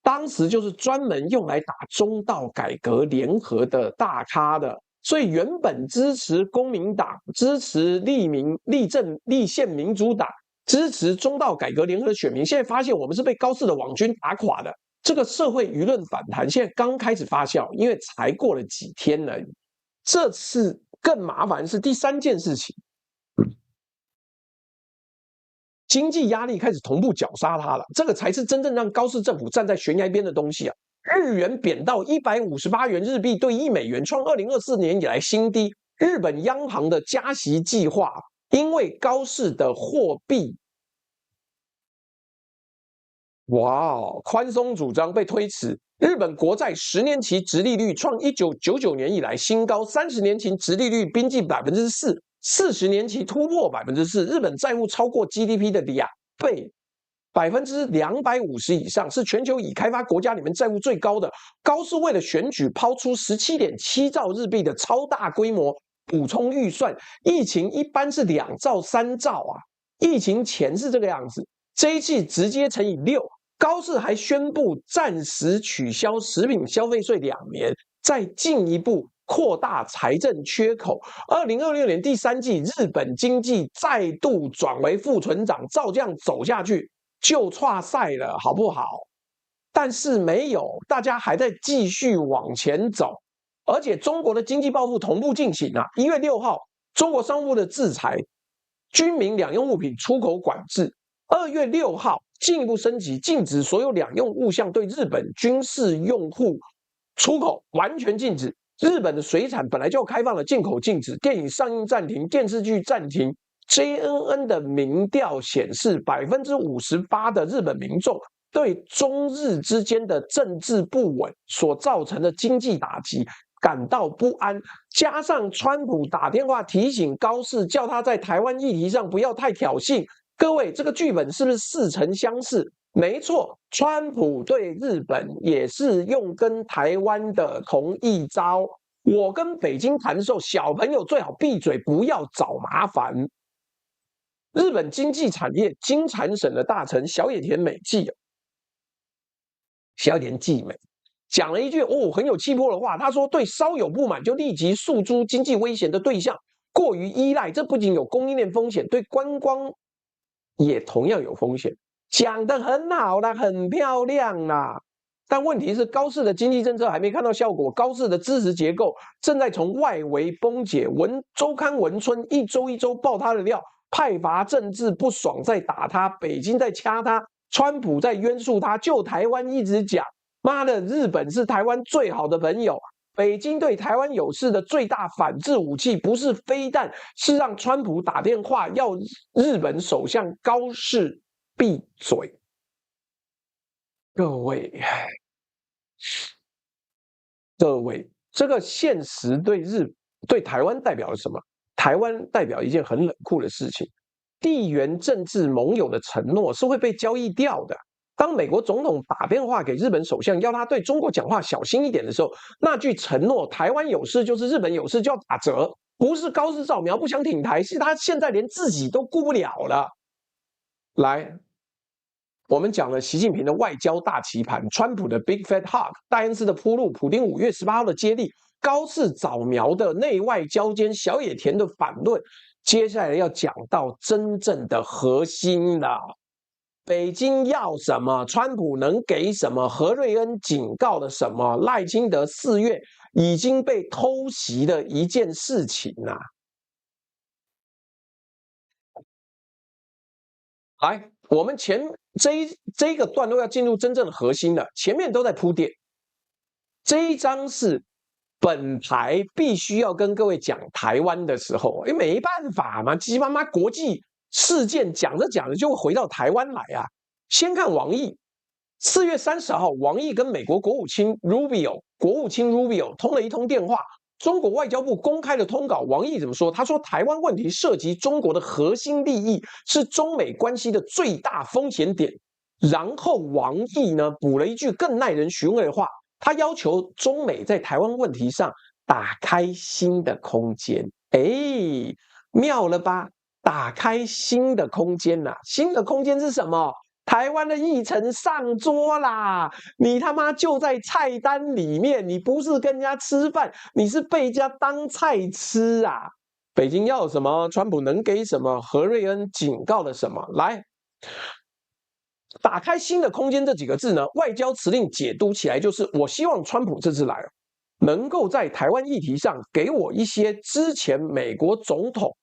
当时就是专门用来打中道改革联合的大咖的。所以原本支持公民党、支持立宪民主党、支持中道改革联合的选民，现在发现我们是被高市的网军打垮的。这个社会舆论反弹现在刚开始发酵，因为才过了几天而已。这次更麻烦是第3件事情。经济压力开始同步绞杀它了，这个才是真正让高市政府站在悬崖边的东西啊！日元贬到158元日币兑1美元，创2024年以来新低。日本央行的加息计划，因为高市的货币，宽松主张被推迟。日本国债10年期殖利率创1999年以来新高，30年期殖利率逼近4%，40年期突破4%，日本债务超过 GDP 的2倍，250%以上，是全球已开发国家里面债务最高的。高市为了选举抛出17.7兆日币的超大规模补充预算，疫情一般是2兆3兆啊，疫情前是这个样子，这一季直接乘以6。高市还宣布暂时取消食品消费税2年，再进一步扩大财政缺口。2026年第3季，日本经济再度转为负成长，照这样走下去就挫赛了，好不好？但是没有，大家还在继续往前走，而且中国的经济报复同步进行啊。1月6号，中国商务部的制裁军民两用物品出口管制；2月6号，进一步升级，禁止所有两用物项对日本军事用户出口，完全禁止。日本的水产本来就开放了，进口禁止，电影上映暂停，电视剧暂停。JNN 的民调显示，58%的日本民众对中日之间的政治不稳所造成的经济打击感到不安，加上川普打电话提醒高市，叫他在台湾议题上不要太挑衅。各位，这个剧本是不是似曾相识？没错，川普对日本也是用跟台湾的同一招。我跟北京谈的时候，小朋友最好闭嘴，不要找麻烦。日本经济产业经产省的大臣小野田美纪，小野田纪美讲了一句很有气魄的话，他说：“对稍有不满就立即诉诸经济危险的对象，过于依赖，这不仅有供应链风险，对观光也同样有风险。”讲得很好啦，很漂亮啦。但问题是，高市的经济政策还没看到效果，高市的支持结构正在从外围崩解。周刊文春一周一周爆他的料，派阀政治不爽在打他，北京在掐他，川普在约束他，就台湾一直讲，妈的，日本是台湾最好的朋友。北京对台湾有事的最大反制武器不是飞弹，是让川普打电话要日本首相高市闭嘴。各位，这个现实对台湾代表了什么？台湾代表一件很冷酷的事情，地缘政治盟友的承诺是会被交易掉的。当美国总统打电话给日本首相，要他对中国讲话小心一点的时候，那句承诺台湾有事就是日本有事就要打折，不是高市早苗不想挺台，是他现在连自己都顾不了了。来，我们讲了习近平的外交大棋盘，川普的 Big Fat Hug， 戴恩斯的铺路，普丁5月18号的接力，高市早苗的内外交兼小野田的反论。接下来要讲到真正的核心了。北京要什么？川普能给什么？何瑞恩警告了什么？赖清德4月已经被偷袭的一件事情啊！来，我们这个段落要进入真正的核心了，前面都在铺垫。这一章是本台必须要跟各位讲台湾的时候，没办法嘛，鸡妈妈国际事件讲着讲着就会回到台湾来啊。先看王毅，4月30号，王毅跟美国国务卿 Rubio 通了一通电话。中国外交部公开的通稿，王毅怎么说？他说，台湾问题涉及中国的核心利益，是中美关系的最大风险点。然后王毅呢补了一句更耐人寻味的话，他要求中美在台湾问题上打开新的空间。妙了吧？打开新的空间呐！新的空间是什么？台湾的议程上桌啦！你他妈就在菜单里面，你不是跟人家吃饭，你是被人家当菜吃啊！北京要什么，川普能给什么？何瑞恩警告了什么？来，打开新的空间这几个字呢，外交辞令解读起来就是：我希望川普这次来，能够在台湾议题上给我一些之前美国总统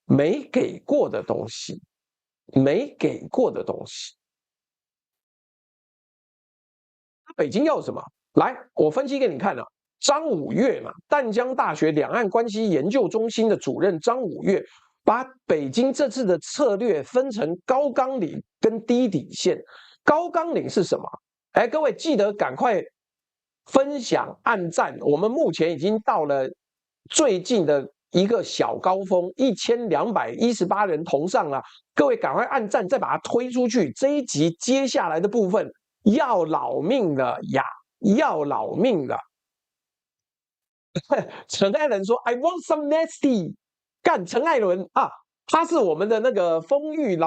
没给过的东西，没给过的东西。北京要什么？来，我分析给你看了。张五岳嘛，淡江大学两岸关系研究中心的主任张五岳，把北京这次的策略分成高纲领跟低底线。高纲领是什么？各位记得赶快分享、按赞。我们目前已经到了最近的一个小高峰，1218人同上了。各位赶快按赞，再把它推出去。这一集接下来的部分。要老命了呀！要老命了！陈艾伦说 ：“I want some nasty。”干陈艾伦啊，他是我们的那个丰裕的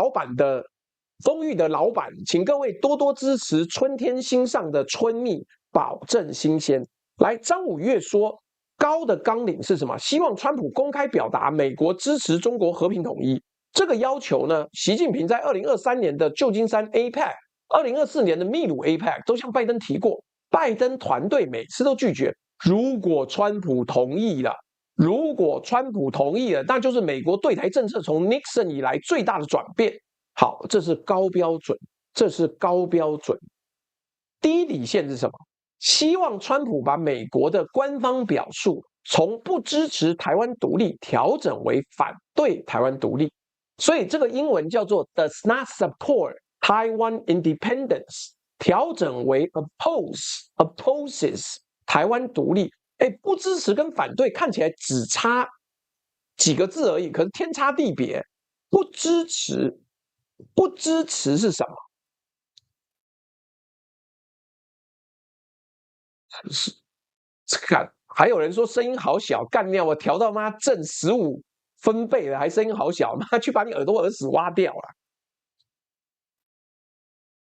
老板，请各位多多支持春天新上的春蜜，保证新鲜。来，张五岳说，高的纲领是什么？希望川普公开表达美国支持中国和平统一。这个要求呢，习近平在2023年的旧金山 APEC。2024年的秘鲁 APEC 都向拜登提过，拜登团队每次都拒绝。如果川普同意了，那就是美国对台政策从 Nixon 以来最大的转变。好，这是高标准，低底线是什么？希望川普把美国的官方表述从不支持台湾独立调整为反对台湾独立，所以这个英文叫做 does not support Taiwan independence， 调整为 opposes 台湾独立。不支持跟反对看起来只差几个字而已，可是天差地别。不支持是什么？是干，还有人说声音好小，干掉我调到妈正15分贝了，还声音好小，妈去把你耳朵耳屎挖掉了。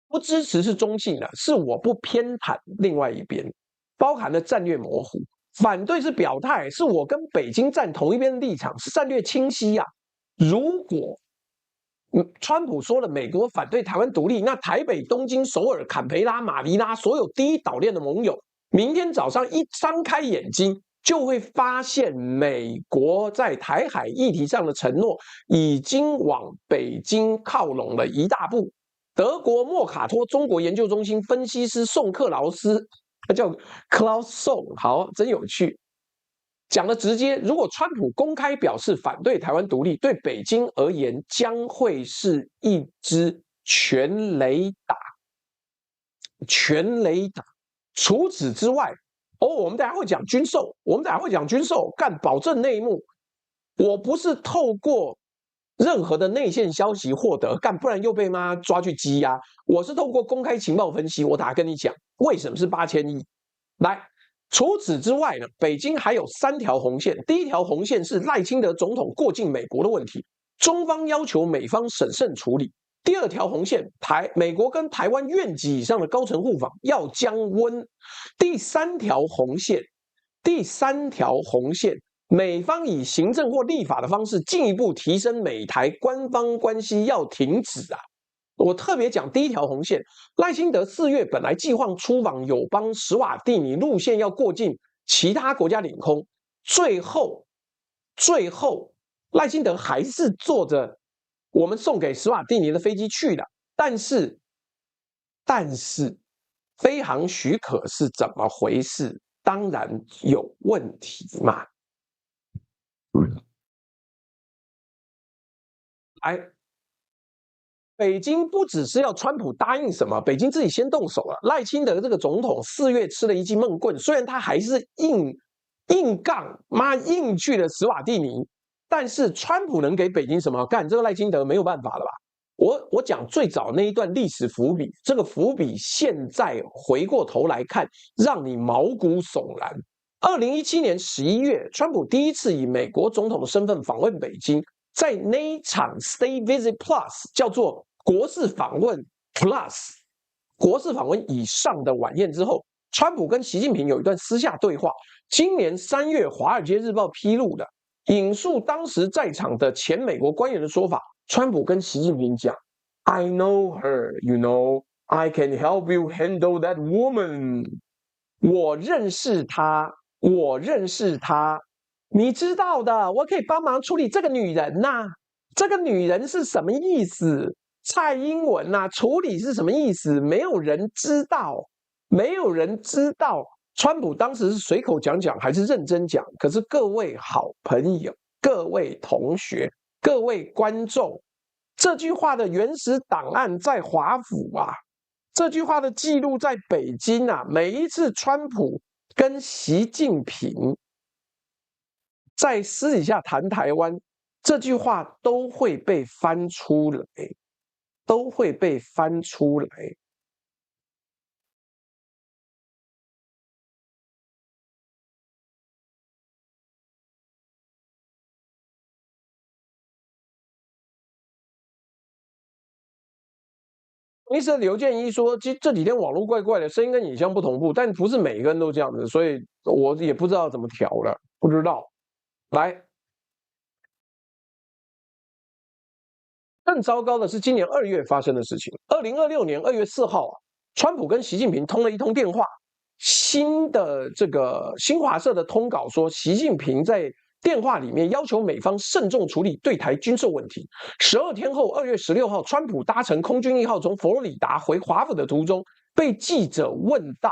不支持是中性的，是我不偏袒另外一边，包含了战略模糊。反对是表态，是我跟北京站同一边的立场，是战略清晰呀。如果川普说了美国反对台湾独立，那台北、东京、首尔、坎培拉、马尼拉所有第一岛链的盟友，明天早上一张开眼睛，就会发现美国在台海议题上的承诺已经往北京靠拢了一大步。德国莫卡托中国研究中心分析师宋克劳斯，他叫 Klaus Song， 好，真有趣。讲的直接，如果川普公开表示反对台湾独立，对北京而言将会是一支全雷打。除此之外，我们等一下会讲军售，干保证内幕。我不是透过任何的内线消息获得，干不然又被妈抓去羁押。我是透过公开情报分析，我打跟你讲为什么是8000亿。来。除此之外呢，北京还有3条红线。第一条红线是赖清德总统过境美国的问题，中方要求美方审慎处理。第2条红线，美国跟台湾院级以上的高层互访要降温。第3条红线，美方以行政或立法的方式进一步提升美台官方关系要停止啊。我特别讲第1条红线，赖清德4月本来计划出访友邦史瓦蒂尼，路线要过境其他国家领空，最后赖清德还是坐着我们送给史瓦蒂尼的飞机去的，但是飞航许可是怎么回事？当然有问题嘛。来，北京不只是要川普答应什么，北京自己先动手了。赖清德这个总统4月吃了一记闷棍，虽然他还是硬杠，硬去了史瓦蒂尼，但是川普能给北京什么？干这个赖清德没有办法了吧？我讲最早那一段历史伏笔，这个伏笔现在回过头来看，让你毛骨悚然。2017年11月，川普第一次以美国总统的身份访问北京，在那一场 State Visit Plus 叫做国事访问 Plus 国事访问以上的晚宴之后，川普跟习近平有一段私下对话。今年3月，《华尔街日报》披露的，引述当时在场的前美国官员的说法，川普跟习近平讲 ：“I know her, you know, I can help you handle that woman。”我认识她，我认识她，你知道的，我可以帮忙处理这个女人呐。这个女人是什么意思？蔡英文呐，处理是什么意思？没有人知道，没有人知道。川普当时是随口讲讲，还是认真讲？可是各位好朋友、各位同学、各位观众，这句话的原始档案在华府啊，这句话的记录在北京啊。每一次川普跟习近平在私底下谈台湾，这句话都会被翻出来，都会被翻出来。Mr. 刘建一说，其实这几天网络怪怪的，声音跟影像不同步，但不是每个人都这样子，所以我也不知道怎么调了，不知道。来，更糟糕的是今年2月发生的事情。2026年2月4号啊，川普跟习近平通了一通电话，新华社的通稿说，习近平在电话里面要求美方慎重处理对台军售问题。12天后，2月16号，川普搭乘空军1号从佛罗里达回华府的途中，被记者问到，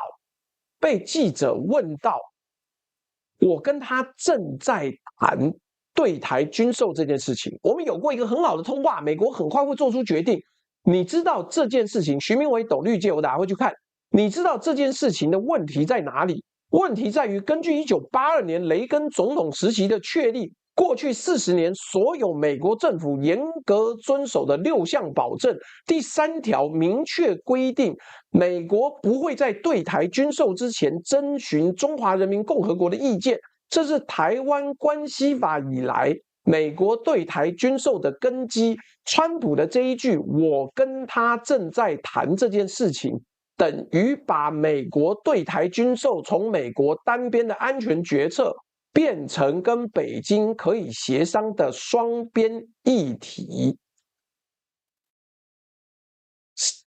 我跟他正在谈对台军售这件事情，我们有过一个很好的通话，美国很快会做出决定。你知道这件事情，徐明伟懂绿界，我等下会去看。你知道这件事情的问题在哪里？问题在于，根据1982年雷根总统时期的确立，过去40年所有美国政府严格遵守的6项保证，第3条明确规定，美国不会在对台军售之前征询中华人民共和国的意见。这是台湾关系法以来美国对台军售的根基。川普的这一句“我跟他正在谈这件事情”，等于把美国对台军售从美国单边的安全决策，变成跟北京可以协商的双边议题。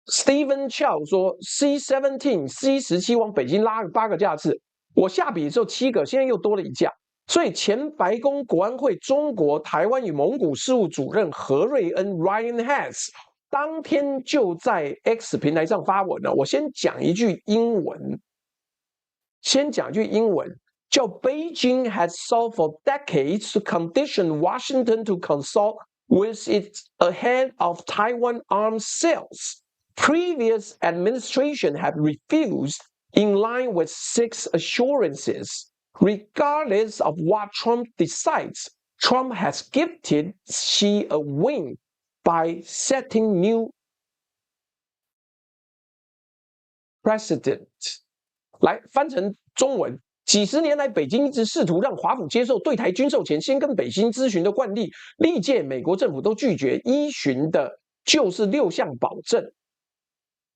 Stephen Chow 说 ：“C-17 往北京拉了8个架次。”我下笔的时候7个，现在又多了1架，所以前白宫国安会中国、台湾与蒙古事务主任何瑞恩 Ryan Hess 当天就在 X 平台上发文了。我先讲一句英文，叫 Beijing has sought for decades to condition Washington to consult with its ahead of Taiwan arms sales. Previous administration have refused in line with 6 assurances. Regardless of what Trump decides, Trump has gifted Xi a win by setting new precedent. 来翻成中文，几十年来，北京一直试图让华府接受对台军售前先跟北京咨询的惯例，历届美国政府都拒绝依循的，就是6项保证。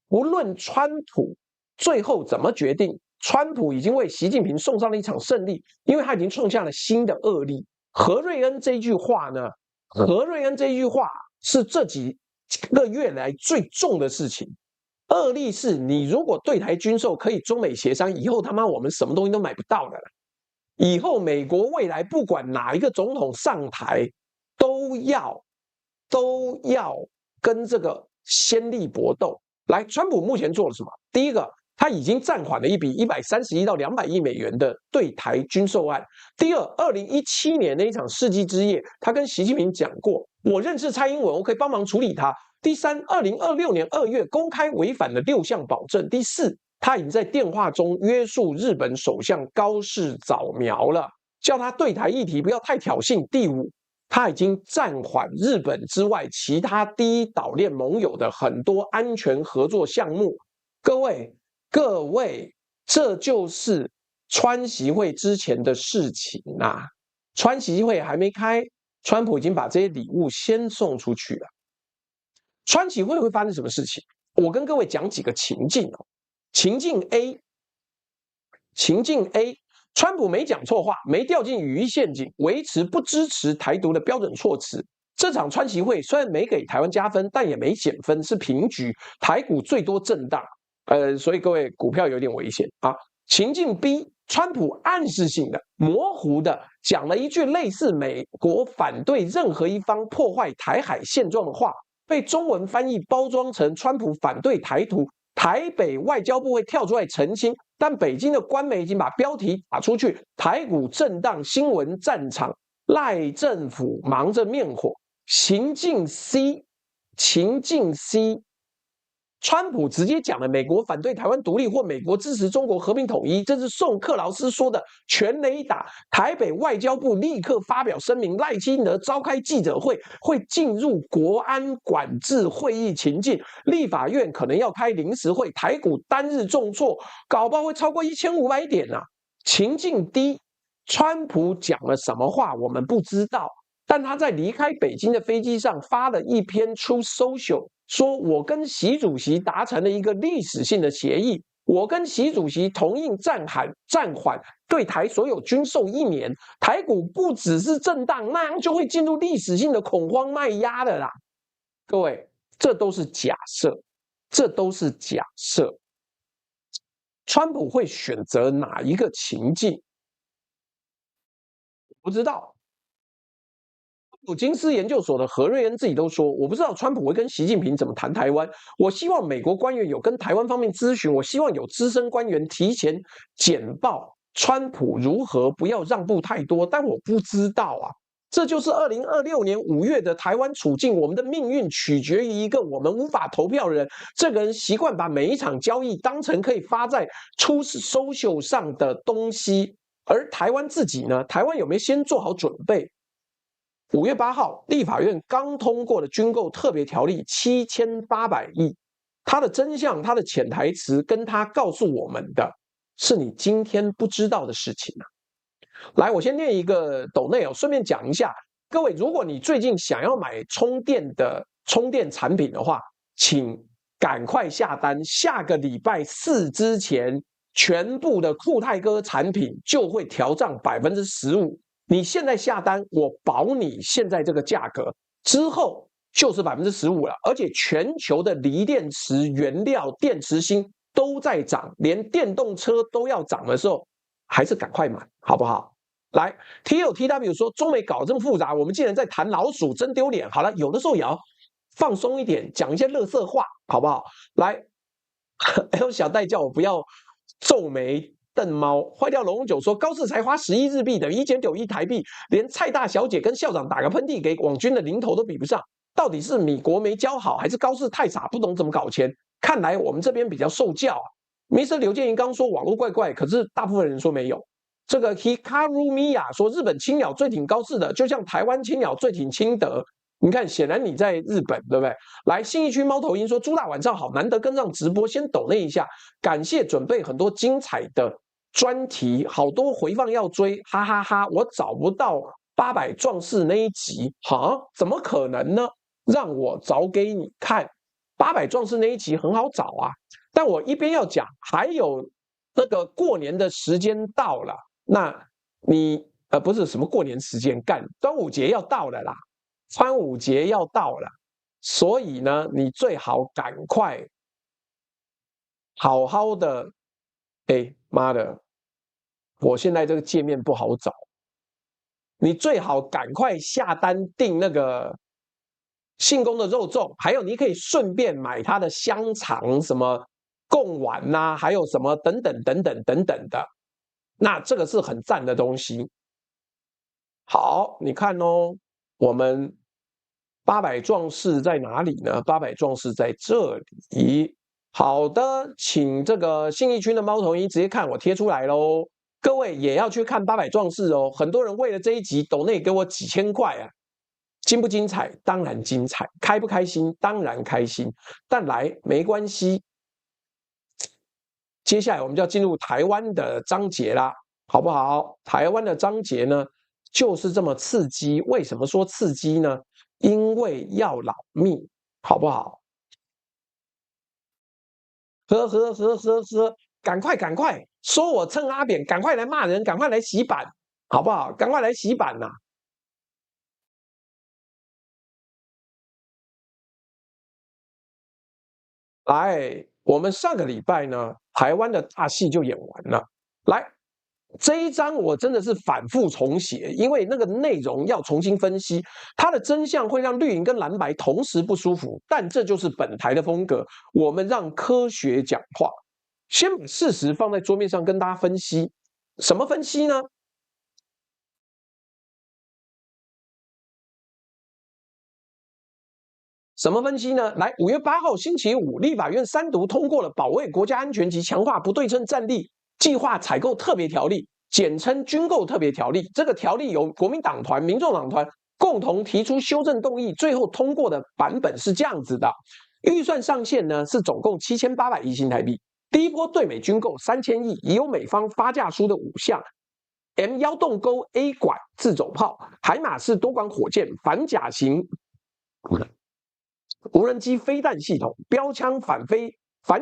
无论川普最后怎么决定，川普已经为习近平送上了一场胜利，因为他已经创下了新的恶例。何瑞恩这句话呢？何瑞恩这句话是这几个月来最重的事情。恶例是你如果对台军售可以中美协商，以后他妈我们什么东西都买不到的了。以后美国未来不管哪一个总统上台，都要跟这个先例搏斗。来，川普目前做了什么？第一个，他已经暂缓了一笔131到200亿美元的对台军售案。第二，2017年那一场世纪之夜，他跟习近平讲过，我认识蔡英文，我可以帮忙处理他。第三，2026年2月公开违反了6项保证。第四，他已经在电话中约束日本首相高市早苗了，叫他对台议题不要太挑衅。第五，他已经暂缓日本之外其他第一岛链盟友的很多安全合作项目。各位，这就是川习会之前的事情啊。川习会还没开，川普已经把这些礼物先送出去了。川习会发生什么事情？我跟各位讲几个情境哦。情境 A，川普没讲错话，没掉进语义陷阱，维持不支持台独的标准措辞。这场川习会虽然没给台湾加分，但也没减分，是平局，台股最多震荡。所以各位股票有点危险啊。情境 B， 川普暗示性的、模糊的讲了一句类似美国反对任何一方破坏台海现状的话，被中文翻译包装成川普反对台独，台北外交部会跳出来澄清，但北京的官媒已经把标题打出去，台股震荡新闻战场，赖政府忙着灭火。情境 C，川普直接讲了美国反对台湾独立或美国支持中国和平统一，这是宋克劳斯说的全雷打。台北外交部立刻发表声明，赖清德召开记者会，会进入国安管制会议情境，立法院可能要开临时会，台股单日重挫，搞不好会超过1500点啊。情境 D， 川普讲了什么话我们不知道，但他在离开北京的飞机上发了一篇 Truth Social， 说我跟习主席达成了一个历史性的协议，我跟习主席同意暂缓对台所有军售1年，台股不只是震荡，那样就会进入历史性的恐慌卖压的啦。各位，这都是假设，川普会选择哪一个情境？不知道。普金斯研究所的何瑞恩自己都说，我不知道川普会跟习近平怎么谈台湾。我希望美国官员有跟台湾方面咨询，我希望有资深官员提前简报川普如何不要让步太多，但我不知道啊。这就是2026年5月的台湾处境，我们的命运取决于一个我们无法投票的人。这个人习惯把每一场交易当成可以发在Truth Social上的东西，而台湾自己呢？台湾有没有先做好准备？5月8号，立法院刚通过的军购特别条例7800亿，它的真相、它的潜台词，跟它告诉我们的是你今天不知道的事情啊。来，我先念一个抖内哦，顺便讲一下，各位，如果你最近想要买充电产品的话，请赶快下单，下个礼拜4之前，全部的酷泰哥产品就会调涨15%。你现在下单，我保你现在这个价格之后就是15%了，而且全球的锂电池原料、电池芯都在涨，连电动车都要涨的时候，还是赶快买，好不好？来 ，TLTW 说中美搞这么复杂，我们竟然在谈老鼠，真丢脸。好了，有的时候也要放松一点，讲一些垃圾话，好不好？来 ，L 小戴叫我不要皱眉。瞪猫坏掉龙九说高市才花10亿日币等于1.9亿台币，连蔡大小姐跟校长打个喷嚏给网军的零头都比不上，到底是米国没教好，还是高市太傻不懂怎么搞钱？看来我们这边比较受教啊。Mr. 刘建营刚说网络怪怪，可是大部分人说没有。这个 Hikaru Miya 说日本青鸟最挺高市的，就像台湾青鸟最挺清德。你看，显然你在日本，对不对？来，信义区猫头鹰说朱大晚上好，难得跟上直播，先抖那一下，感谢准备很多精彩的专题，好多回放要追，哈哈哈！我找不到800壮士那一集，哈，怎么可能呢？让我找给你看，800壮士那一集很好找啊。但我一边要讲，还有那个过年的时间到了，那你不是什么过年时间干，端午节要到了啦。端午节要到了，所以呢，你最好赶快好好的。哎妈的，我现在这个界面不好找，你最好赶快下单订那个信公的肉粽，还有你可以顺便买他的香肠什么贡丸呐，还有什么等等等等等等的，那这个是很赞的东西。好，你看哦，我们800壮士在哪里呢？800壮士在这里。好的，请这个信义区的猫头鹰直接看我贴出来喽。各位也要去看800壮士哦。很多人为了这一集抖内给我几千块啊，精不精彩？当然精彩。开不开心？当然开心。但来没关系。接下来我们就要进入台湾的章节啦，好不好？台湾的章节呢，就是这么刺激。为什么说刺激呢？因为要老命，好不好？喝，赶快，说我蹭阿扁，赶快来骂人，赶快来洗版，好不好？赶快来洗版呐！来，我们上个礼拜呢，台湾的大戏就演完了。来，这一章我真的是反复重写，因为那个内容要重新分析，它的真相会让绿营跟蓝白同时不舒服。但这就是本台的风格，我们让科学讲话。先把事实放在桌面上跟大家分析，什么分析呢？什么分析呢？来，5月8号星期五，立法院3读通过了保卫国家安全及强化不对称战力计划采购特别条例，简称军购特别条例。这个条例由国民党团、民众党团共同提出修正动议，最后通过的版本是这样子的：预算上限呢是总共7800亿新台币。第一波对美军购3000亿，已有美方发价书的5项。M1洞沟 A 管自走炮、海马式多管火箭、反甲型无人机飞弹系统、标枪反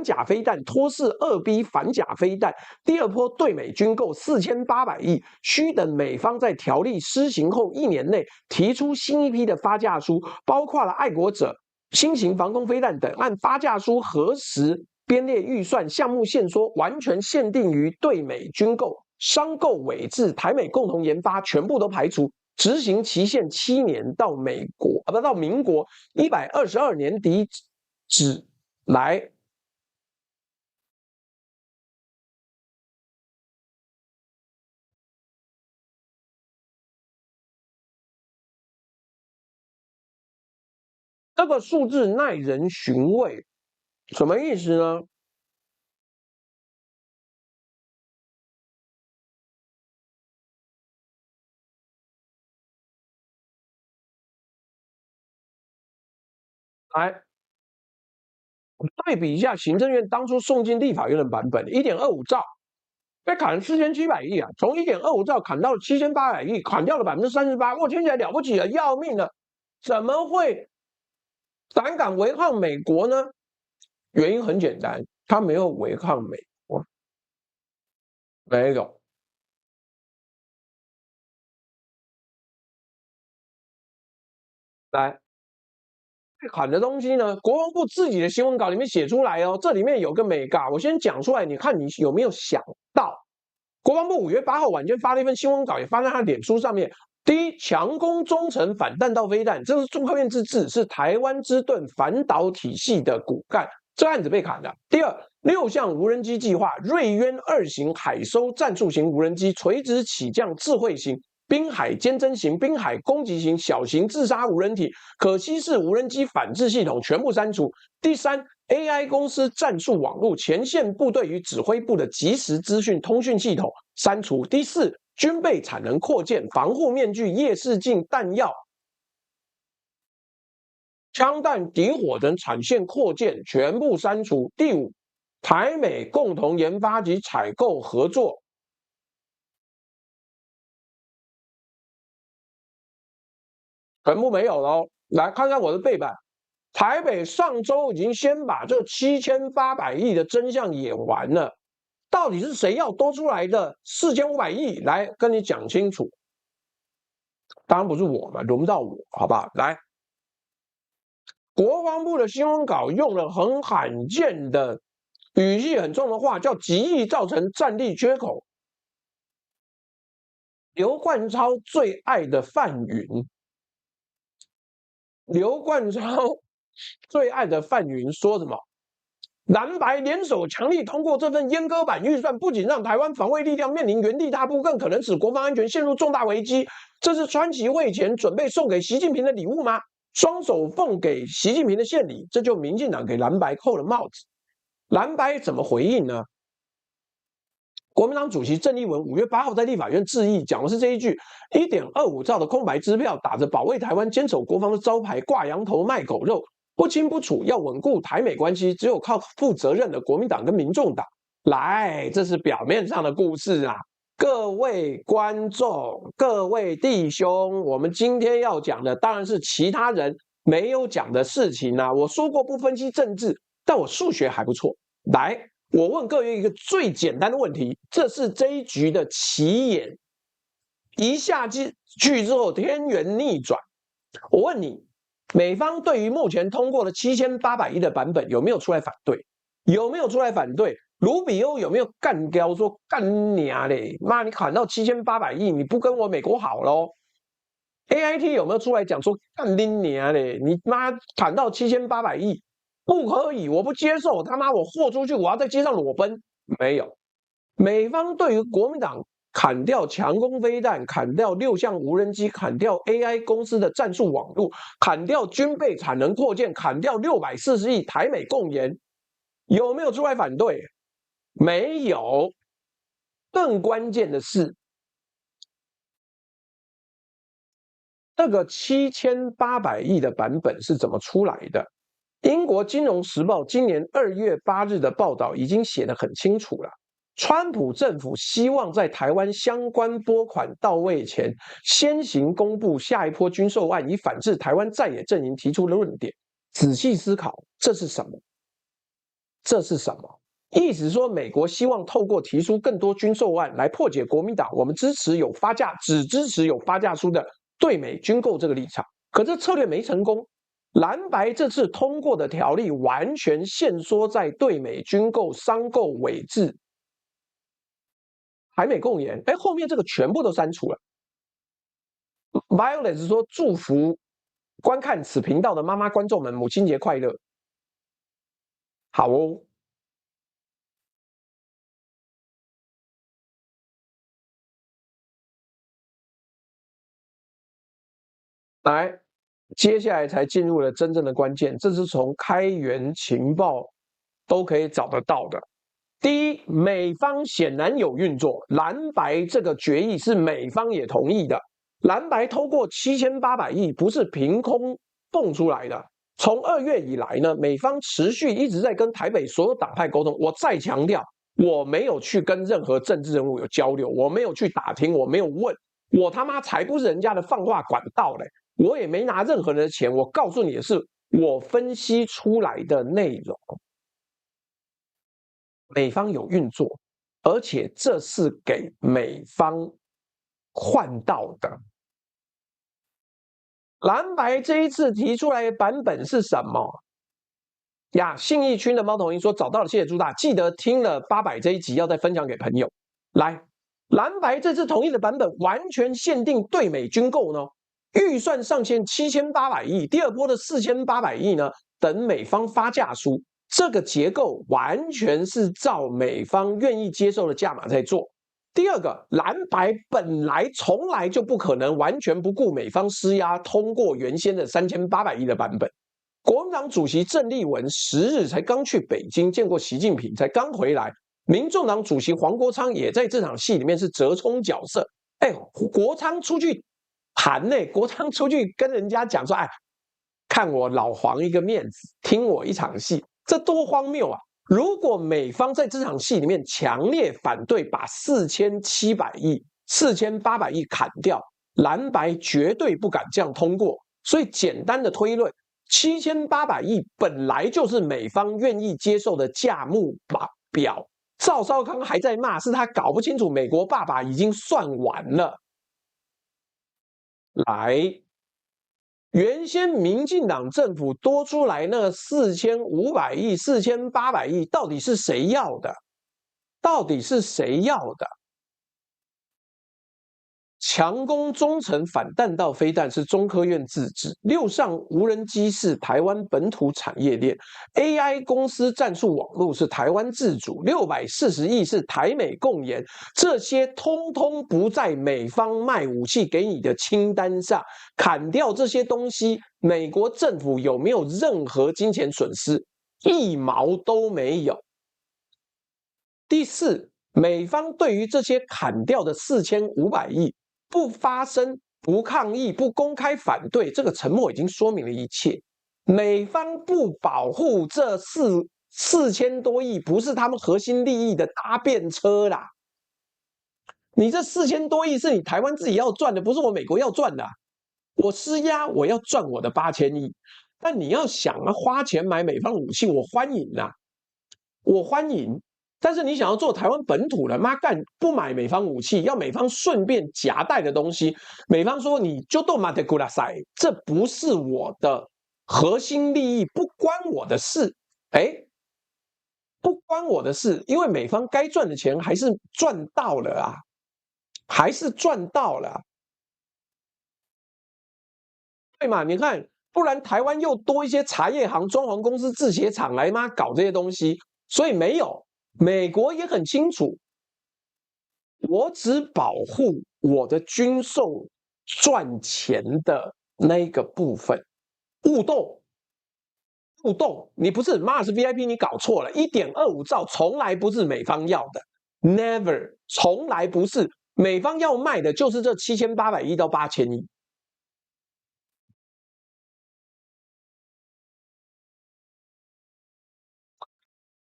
甲飞弹、托式2B 反甲飞弹。第二波对美军购4800亿，需等美方在条例施行后1年内提出新一批的发价书，包括了爱国者、新型防空飞弹等，按发价书核实编列预算项目限缩，完全限定于对美军购、商购委制、台美共同研发，全部都排除。执行期限7年，到民国122年底止来。这个数字耐人寻味，什么意思呢？来对比一下行政院当初送进立法院的版本，1.25兆被砍了4700亿啊，从1.25兆砍到了7800亿，砍掉了38%，我听起来了不起了，要命了，怎么会胆敢违抗美国呢？原因很简单，他没有违抗美国，没有。来，砍的东西呢，国防部自己的新闻稿里面写出来哦，这里面有个美嘎，我先讲出来，你看你有没有想到？国防部5月8号晚间发了一份新闻稿，也发在他脸书上面。第一，强攻中程反弹道飞弹，这是中科院自制，是台湾之盾反导体系的骨干，这案子被砍了。第二，6项无人机计划，瑞渊2型海搜战术型无人机，垂直起降智慧型。滨海尖侦型、滨海攻击型、小型自杀无人体、可稀释无人机反制系统全部删除。第三 ，AI 公司战术网络前线部队与指挥部的即时资讯通讯系统删除。第四，军备产能扩建、防护面具、夜视镜、弹药、枪弹底火等产线扩建全部删除。第五，台美共同研发及采购合作。全部没有了哦。来看看我的背板，台北上周已经先把这7800亿的真相演完了，到底是谁要多出来的4500亿？来跟你讲清楚。当然不是我嘛，轮不到我，好不好？来，国防部的新闻稿用了很罕见的语气很重的话，叫极易造成战力缺口。刘冠超最爱的范云。刘冠超最爱的范云说什么？蓝白联手强力通过这份阉割版预算，不仅让台湾防卫力量面临原地踏步，更可能使国防安全陷入重大危机。这是川习会前准备送给习近平的礼物吗？双手奉给习近平的献礼，这就民进党给蓝白扣了帽子。蓝白怎么回应呢？国民党主席郑丽文5月8号在立法院致意，讲的是这一句：1.25兆的空白支票，打着保卫台湾、坚守国防的招牌，挂羊头卖狗肉。不清不楚，要稳固台美关系，只有靠负责任的国民党跟民众党来。这是表面上的故事啊，各位观众、各位弟兄，我们今天要讲的当然是其他人没有讲的事情啊。我说过不分析政治，但我数学还不错。来，我问各位一个最简单的问题，这是这一局的起眼，一下去之后天旋逆转。我问你。美方对于目前通过的7800亿的版本有没有出来反对？有没有出来反对？卢比欧有没有干掉说干你啊嘞？妈，你砍到7800亿，你不跟我美国好咯 ？AIT 有没有出来讲说干你啊嘞？你妈砍到7800亿，不可以，我不接受，他妈我豁出去，我要在街上裸奔。没有，美方对于国民党。砍掉强攻飞弹，砍掉6项无人机，砍掉 AI 公司的战术网络，砍掉军备产能扩建，砍掉640亿台美共研，有没有出来反对？没有。更关键的是，这个7800亿的版本是怎么出来的？英国金融时报今年2月8日的报道已经写得很清楚了。川普政府希望在台湾相关拨款到位前，先行公布下一波军售案，以反制台湾在野阵营提出的论点。仔细思考，这是什么？这是什么？意思说，美国希望透过提出更多军售案来破解国民党我们只支持有发价书的对美军购这个立场。可这策略没成功。蓝白这次通过的条例完全限缩在对美军购、商购、委制。台美共研，后面这个全部都删除了。Violet 说祝福观看此频道的妈妈观众们母亲节快乐。好哦，来，接下来才进入了真正的关键，这是从开源情报都可以找得到的。第一，美方显然有运作，蓝白这个决议是美方也同意的。蓝白透过7800亿不是凭空蹦出来的。从2月以来呢，美方持续一直在跟台北所有党派沟通。我再强调，我没有去跟任何政治人物有交流，我没有去打听，我没有问，我他妈才不是人家的放话管道嘞！我也没拿任何人的钱，我告诉你的是我分析出来的内容。美方有运作，而且这是给美方换到的。蓝白这一次提出来的版本是什么呀？信义区的猫头鹰说找到了，谢谢朱大，记得听了800这一集要再分享给朋友。来，蓝白这次同意的版本完全限定对美军购呢，预算上限7800亿，第二波的4800亿呢，等美方发价书。这个结构完全是照美方愿意接受的价码在做。第二个，蓝白本来从来就不可能完全不顾美方施压通过原先的3800亿的版本。国民党主席郑丽文10日才刚去北京见过习近平，才刚回来。民众党主席黄国昌也在这场戏里面是折冲角色。国昌出去谈呢，国昌出去跟人家讲说，看我老黄一个面子，听我一场戏。这多荒谬啊！如果美方在这场戏里面强烈反对把4700亿、4800亿砍掉，蓝白绝对不敢这样通过。所以简单的推论，7800亿本来就是美方愿意接受的价目表。赵少康还在骂，是他搞不清楚美国爸爸已经算完了。来。原先民进党政府多出来那4500亿、4800亿，到底是谁要的？到底是谁要的？强攻中程反弹道飞弹是中科院自制，6上无人机是台湾本土产业链 ，AI 公司战术网络是台湾自主，640亿是台美共研，这些通通不在美方卖武器给你的清单上，砍掉这些东西，美国政府有没有任何金钱损失？1毛都没有。第四，美方对于这些砍掉的4500亿不发声、不抗议、不公开反对，这个沉默已经说明了一切。美方不保护这4000多亿，不是他们核心利益的搭便车啦。你这4000多亿是你台湾自己要赚的，不是我美国要赚的。我施压，我要赚我的8000亿。但你要想啊，花钱买美方武器，我欢迎啊，我欢迎。但是你想要做台湾本土的，妈干不买美方武器，要美方顺便夹带的东西，美方说你就都马得古拉塞，这不是我的核心利益，不关我的事，不关我的事，因为美方该赚的钱还是赚到了啊，还是赚到了，对嘛？你看，不然台湾又多一些茶叶行、装潢公司、制鞋厂来嘛搞这些东西，所以没有。美国也很清楚，我只保护我的军售赚钱的那个部分。互动，你不是马尔斯 VIP， 你搞错了。1.25兆从来不是美方要的 ，never， 从来不是。美方要卖的就是这7800亿到8000亿。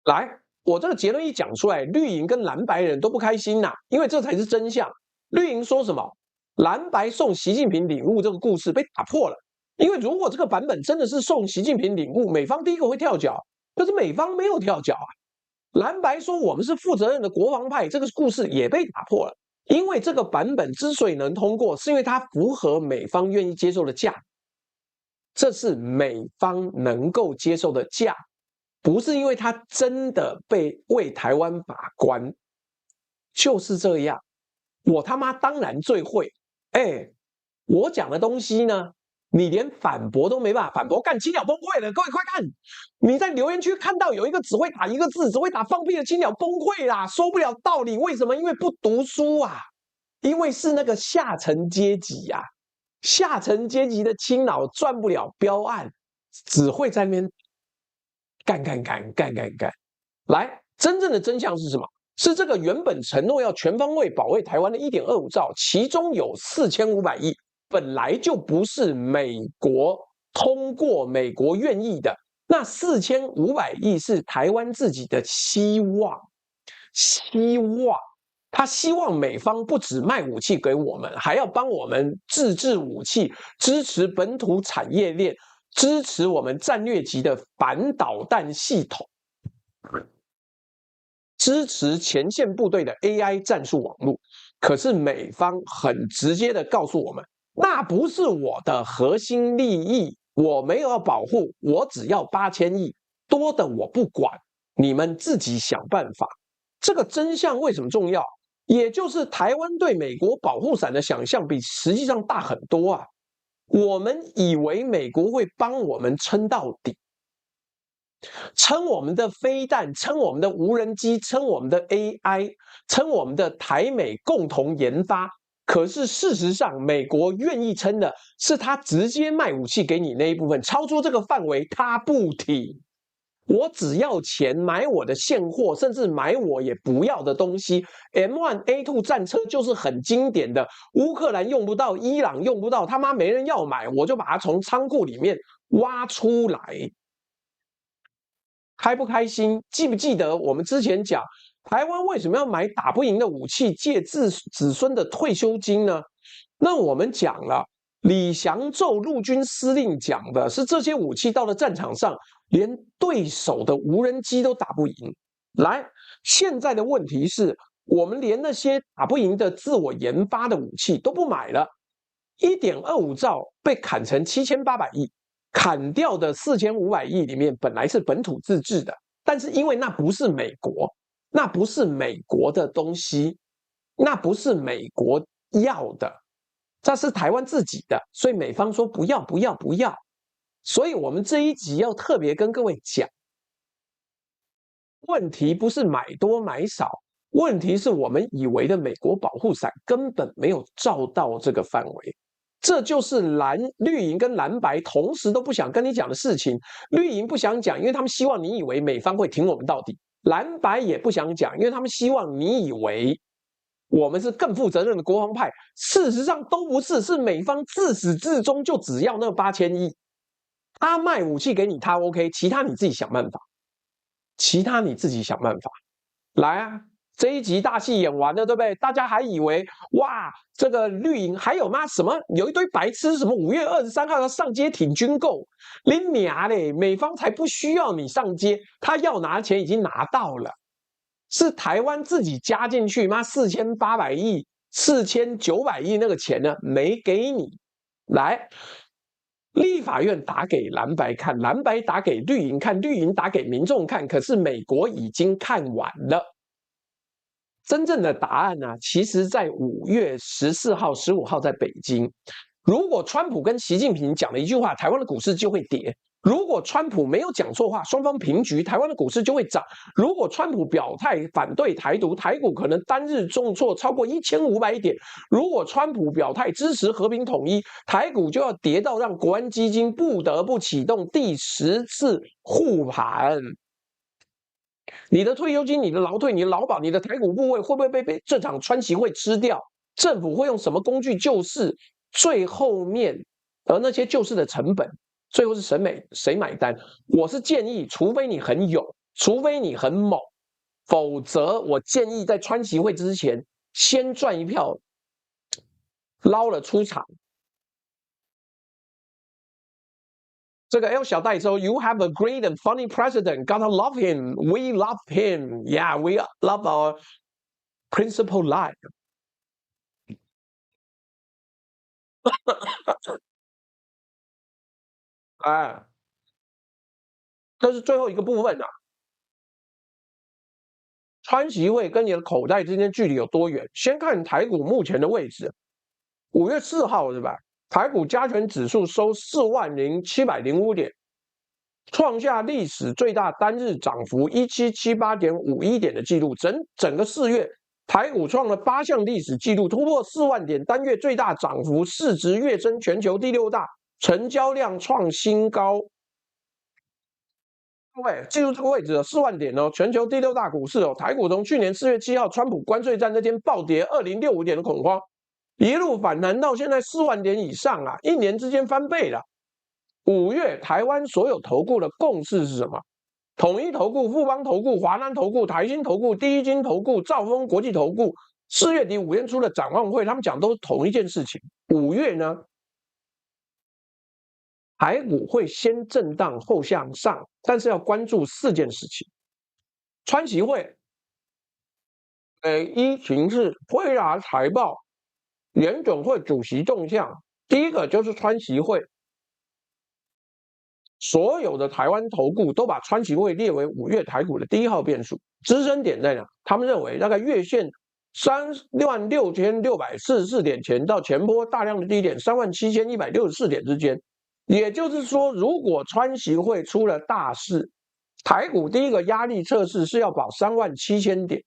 来。我这个结论一讲出来，绿营跟蓝白人都不开心呐，因为这才是真相。绿营说什么？蓝白送习近平礼物这个故事被打破了，因为如果这个版本真的是送习近平礼物，美方第一个会跳脚，可是美方没有跳脚啊。蓝白说我们是负责任的国防派，这个故事也被打破了，因为这个版本之所以能通过，是因为它符合美方愿意接受的价，这是美方能够接受的价。不是因为他真的被为台湾把关，就是这样。我他妈当然最会，我讲的东西呢，你连反驳都没办法反驳，干青鸟崩溃了，各位快看！你在留言区看到有一个只会打一个字，只会打放屁的青鸟崩溃啦，说不了道理，为什么？因为不读书啊，因为是那个下层阶级啊，下层阶级的青鸟赚不了标案，只会在那边。干！来，真正的真相是什么？是这个原本承诺要全方位保卫台湾的1.25兆，其中有4500亿本来就不是美国通过、美国愿意的，那4500亿是台湾自己的希望，他希望美方不只卖武器给我们，还要帮我们自制武器，支持本土产业链。支持我们战略级的反导弹系统，支持前线部队的 AI 战术网络。可是美方很直接的告诉我们，那不是我的核心利益，我没有要保护，我只要8000亿，多的我不管，你们自己想办法。这个真相为什么重要？也就是台湾对美国保护伞的想象比实际上大很多啊。我们以为美国会帮我们撑到底，撑我们的飞弹，撑我们的无人机，撑我们的 AI， 撑我们的台美共同研发。可是事实上，美国愿意撑的是他直接卖武器给你那一部分，超出这个范围他不提。我只要钱买我的现货，甚至买我也不要的东西。M1A2 战车就是很经典的，乌克兰用不到，伊朗用不到，他妈没人要买，我就把它从仓库里面挖出来。开不开心？记不记得我们之前讲，台湾为什么要买打不赢的武器，借子孙的退休金呢？那我们讲了。李祥宙陆军司令讲的是，这些武器到了战场上，连对手的无人机都打不赢。来，现在的问题是，我们连那些打不赢的自我研发的武器都不买了。1.25兆被砍成7800亿，砍掉的4500亿里面本来是本土自制的，但是因为那不是美国，那不是美国的东西，那不是美国要的。这是台湾自己的，所以美方说不要不要不要。所以我们这一集要特别跟各位讲，问题不是买多买少，问题是我们以为的美国保护伞根本没有照到这个范围。这就是绿营跟蓝白同时都不想跟你讲的事情。绿营不想讲，因为他们希望你以为美方会挺我们到底；蓝白也不想讲，因为他们希望你以为我们是更负责任的国防派。事实上都不是，是美方自始至终就只要那8000亿，他卖武器给你，他 OK， 其他你自己想办法，其他你自己想办法。来啊！这一集大戏演完了，对不对？大家还以为哇，这个绿营还有吗？什么有一堆白痴，什么5月23号要上街挺军购，你娘嘞！美方才不需要你上街，他要拿的钱已经拿到了，是台湾自己加进去吗？4800亿、4900亿那个钱呢，没给你。来，立法院打给蓝白看，蓝白打给绿营看，绿营打给民众看，可是美国已经看完了。真正的答案呢，其实在5月14号、15号在北京。如果川普跟习近平讲了一句话，台湾的股市就会跌；如果川普没有讲错话，双方平局，台湾的股市就会涨；如果川普表态反对台独，台股可能单日重挫超过1500点；如果川普表态支持和平统一，台股就要跌到让国安基金不得不启动第10次护盘。你的退休金、你的劳退、你的劳保、你的台股部位会不会被这场川习会吃掉？政府会用什么工具救市？最后面，而那些救市的成本，最后是谁买单？我是建议，除非你很勇，除非你很猛，否则我建议在川习会之前先赚一票，捞了出场。这个 L 小戴说 ，You have a great and funny president. Gotta love him. We love him. Yeah, we love our principal line. 哎，这是最后一个部分啊。川习会跟你的口袋之间距离有多远？先看台股目前的位置，5月4号是吧？台股加权指数收40705点，创下历史最大单日涨幅1778.51点的记录。整个4月，台股创了8项历史纪录，突破4万点，单月最大涨幅，市值跃升全球第6大，成交量创新高。各位记住这个位置哦，4万点哦，全球第6大股市哦。台股从去年4月7号川普关税战那天暴跌2065点的恐慌，一路反弹到现在4万点以上啊，1年之间翻倍了。5月台湾所有投顾的共识是什么？统一投顾、富邦投顾、华南投顾、台新投顾、第一金投顾、兆丰国际投顾，4月底5月初的展望会，他们讲都是同一件事情。5月呢？台股会先震荡后向上，但是要关注4件事情。川习会，一形势、会拿财报、联准会主席动向。第一个就是川习会，所有的台湾投顾都把川习会列为5月台股的第1号变数。支撑点在哪？他们认为大概月线36644点前到前波大量的低点37164点之间。也就是说，如果川习会出了大事，台股第一个压力测试是要保37000点。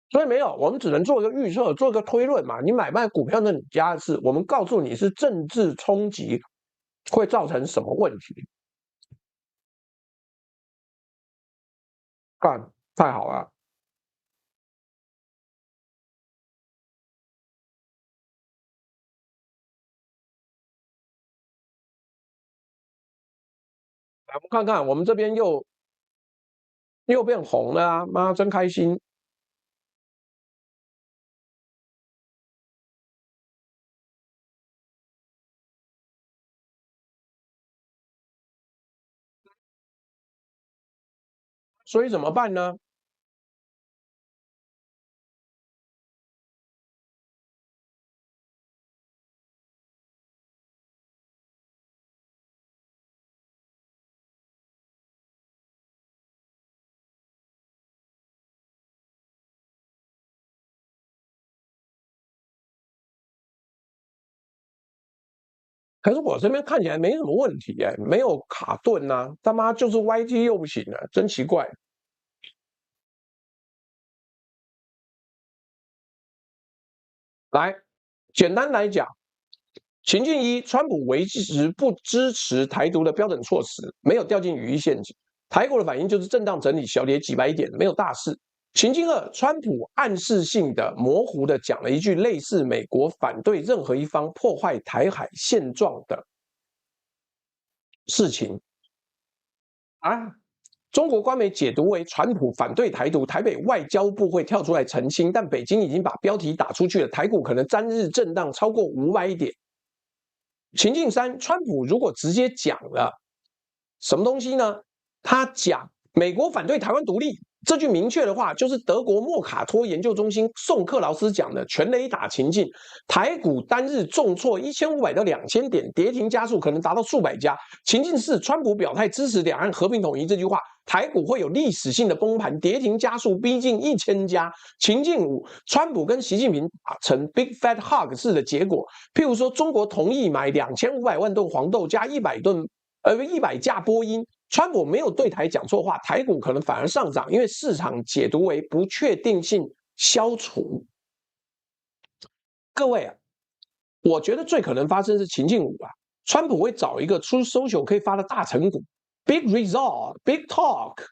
所以没有，我们只能做一个预测，做一个推论嘛。你买卖股票那你家的事，我们告诉你是政治冲击会造成什么问题。干，太好了。来，我们看看，我们这边又变红了啊！妈，真开心。所以怎么办呢？可是我这边看起来没什么问题哎，没有卡顿啊，他妈就是 YT 又不行了，真奇怪。来，简单来讲，情境一，川普维持不支持台独的标准措辞，没有掉进语义陷阱。台股的反应就是震荡整理，小跌几百点，没有大事。情境二，川普暗示性的、模糊的讲了一句类似美国反对任何一方破坏台海现状的事情啊。中国官媒解读为川普反对台独，台北外交部会跳出来澄清，但北京已经把标题打出去了，台股可能单日震荡超过500点。情境三，川普如果直接讲了什么东西呢？他讲美国反对台湾独立这句明确的话，就是德国莫卡托研究中心宋克劳斯讲的全雷打情境，台股单日重挫1500到2000点，跌停家数可能达到数百家。情境四，川普表态支持两岸和平统一这句话，台股会有历史性的崩盘，跌停家数逼近1000家。情境五，川普跟习近平达成 Big Fat Hug 式的结果，譬如说中国同意买2500万吨黄豆加100架波音。川普没有对台讲错话，台股可能反而上涨，因为市场解读为不确定性消除。各位啊，我觉得最可能发生是情境五啊，川普会找一个出 social 可以发的大成果 ，big result，big talk。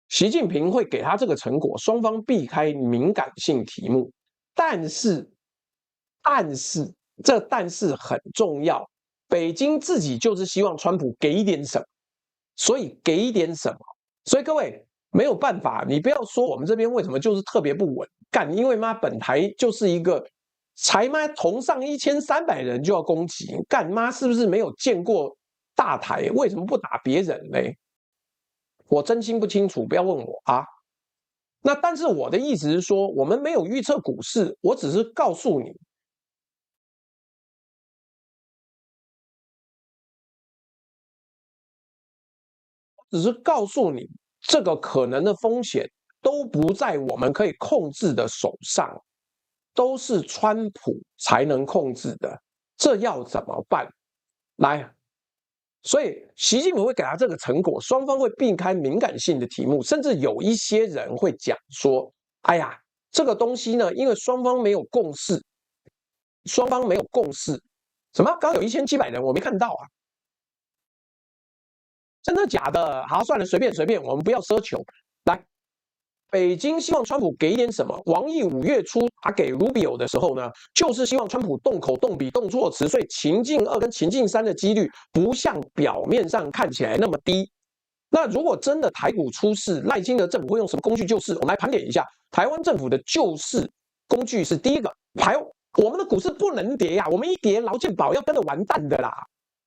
习近平会给他这个成果，双方避开敏感性题目，但是这但是很重要。北京自己就是希望川普给一点什么，所以给一点什么。所以各位没有办法，你不要说我们这边为什么就是特别不稳干，因为妈本台就是一个才妈同上1300人就要攻击，干妈是不是没有见过大台？为什么不打别人呢？我真心不清楚，不要问我啊。那但是我的意思是说，我们没有预测股市，我只是告诉你。只是告诉你，这个可能的风险都不在我们可以控制的手上，都是川普才能控制的。这要怎么办？来，所以习近平会给他这个成果，双方会避开敏感性的题目，甚至有一些人会讲说：“哎呀，这个东西呢，因为双方没有共识，双方没有共识。”什么？刚有1700人，我没看到啊。真的假的？好，算了，随便，我们不要奢求。来，北京希望川普给一点什么？王毅5月初打给 Rubio 的时候呢，就是希望川普动口、动笔、动措辞，所以情境2跟情境3的几率不像表面上看起来那么低。那如果真的台股出事，赖清德政府会用什么工具救市？我们来盘点一下，台湾政府的救市工具是第一个，我们的股市不能跌呀，我们一跌劳健保要跟着完蛋的啦。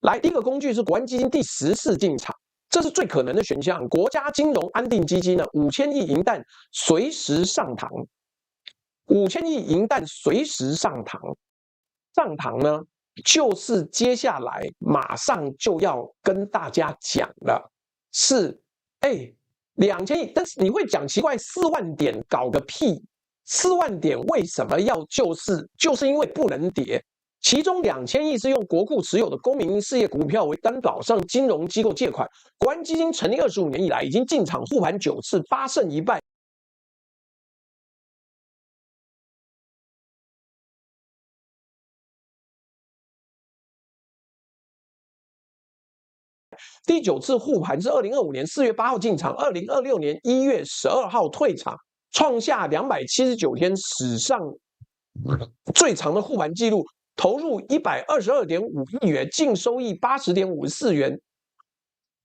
来，第一个工具是国安基金第14进场。这是最可能的选项。国家金融安定基金呢，5000亿银弹随时上膛，5000亿银弹随时上膛。上膛呢，就是接下来马上就要跟大家讲了，是2000亿，但是你会讲奇怪，4万点搞个屁？4万点为什么要救市？就是因为不能跌。其中2000亿是用国库持有的公民事业股票为担保，向金融机构借款。国安基金成立25年以来，已经进场护盘9次，8胜1败。第9次护盘是2025年4月8号进场，2026年1月12号退场，创下279天史上最长的护盘记录。投入122.5亿元，净收益80.54元，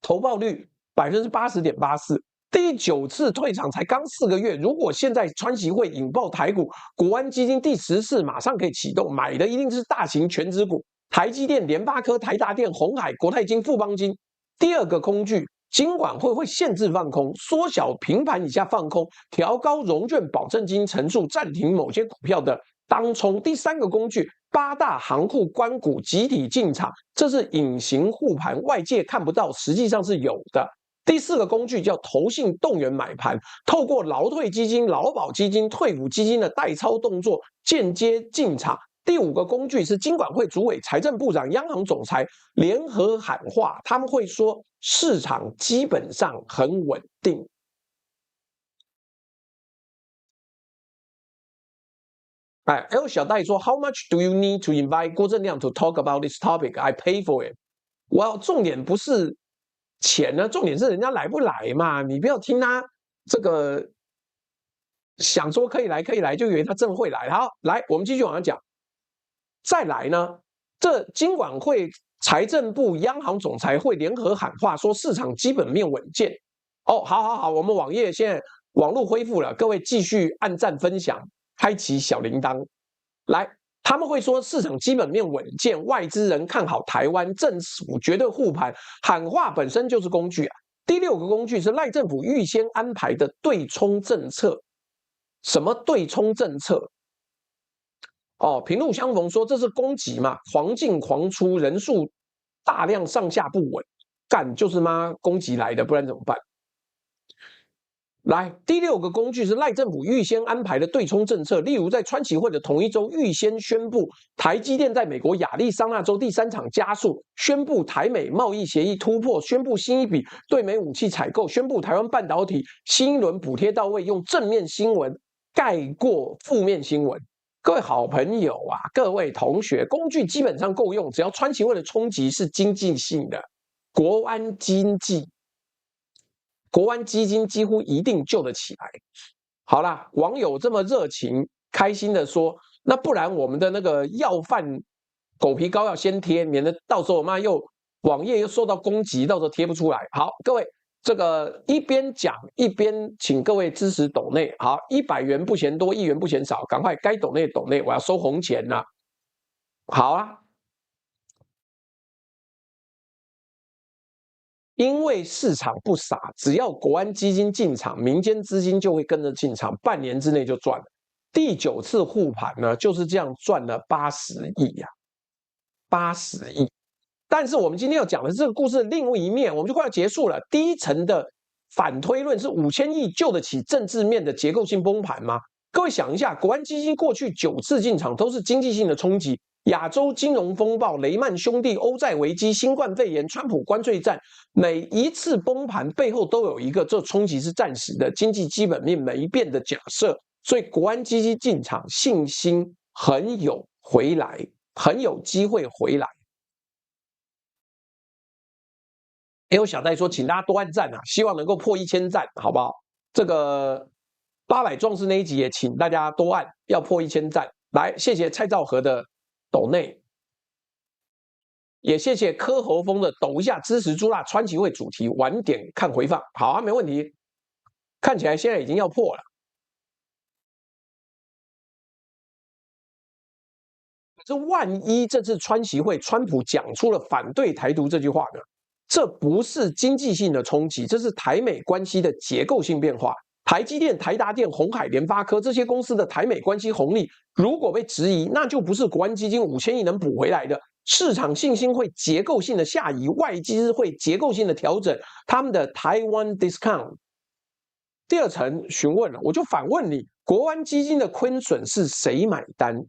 投报率80.84%。第9次退场才刚4个月，如果现在川习会引爆台股，国安基金第10次马上可以启动，买的一定是大型全指股，台积电、联发科、台达电、鸿海、国泰金、富邦金。第二个工具，金管会限制放空，缩小平盘以下放空，调高融券保证金成数，暂停某些股票的当冲。第3个工具，8大行库官股集体进场，这是隐形护盘，外界看不到，实际上是有的。第4个工具叫投信动员买盘，透过劳退基金、劳保基金、退伍基金的代操动作，间接进场。第5个工具是金管会主委、财政部长、央行总裁联合喊话，他们会说市场基本上很稳定。L 小戴说 ，How much do you need to invite 郭正亮 to talk about this topic? I pay for it. Well， 重点不是钱呢，重点是人家来不来嘛。你不要听他这个想说可以来，就以为他真的会来。好，来，我们继续往下讲。再来呢，这金管会、财政部、央行总裁会联合喊话，说市场基本面稳健。哦，好，我们网页现在网络恢复了，各位继续按赞分享。开启小铃铛，来，他们会说市场基本面稳健，外资人看好台湾，政府绝对护盘，喊话本身就是工具啊。第6个工具是赖政府预先安排的对冲政策。什么对冲政策？哦，平路相逢说这是攻击嘛，狂进狂出，人数大量上下不稳，干就是妈攻击来的，不然怎么办？来，第6个工具是赖政府预先安排的对冲政策，例如在川崎会的同一周预先宣布，台积电在美国亚利桑那州第3厂加速，宣布台美贸易协议突破，宣布新一笔对美武器采购，宣布台湾半导体新一轮补贴到位，用正面新闻盖过负面新闻。各位好朋友啊，各位同学，工具基本上够用，只要川崎会的冲击是经济性的，国安经济。国安基金几乎一定救得起来。好啦，网友这么热情、开心的说，那不然我们的那个要饭狗皮膏要先贴，免得到时候我们又网页又受到攻击，到时候贴不出来。好，各位，这个一边讲一边请各位支持抖内。好，100元不嫌多，1元不嫌少，赶快该抖内抖内，我要收红钱了。好啊。因为市场不傻，只要国安基金进场，民间资金就会跟着进场，半年之内就赚了。第9次护盘呢，就是这样赚了80亿呀，80亿。但是我们今天要讲的是这个故事的另一面，我们就快要结束了。第一层的反推论是5000亿救得起政治面的结构性崩盘吗？各位想一下，国安基金过去9次进场都是经济性的冲击。亚洲金融风暴、雷曼兄弟、欧债危机、新冠肺炎、川普关税战，每一次崩盘背后都有一个这冲击是暂时的，经济基本面没变的假设，所以国安基金进场，信心很有回来，很有机会回来。有小戴说，请大家多按赞啊，希望能够破1000赞，好不好？这个800壮士那一集也请大家多按，要破1000赞。来，谢谢蔡兆和的抖内，也谢谢柯侯峰的抖一下支持朱辣川崎会主题，晚点看回放。好啊，没问题。看起来现在已经要破了。可是万一这次川崎会川普讲出了反对台独这句话呢？这不是经济性的冲击，这是台美关系的结构性变化。台积电、台达电、鸿海、联发科这些公司的台美关系红利，如果被质疑，那就不是国安基金5000亿能补回来的。市场信心会结构性的下移，外资会结构性的调整他们的台湾 discount。第2层询问了，我就反问你：国安基金的亏损是谁买单？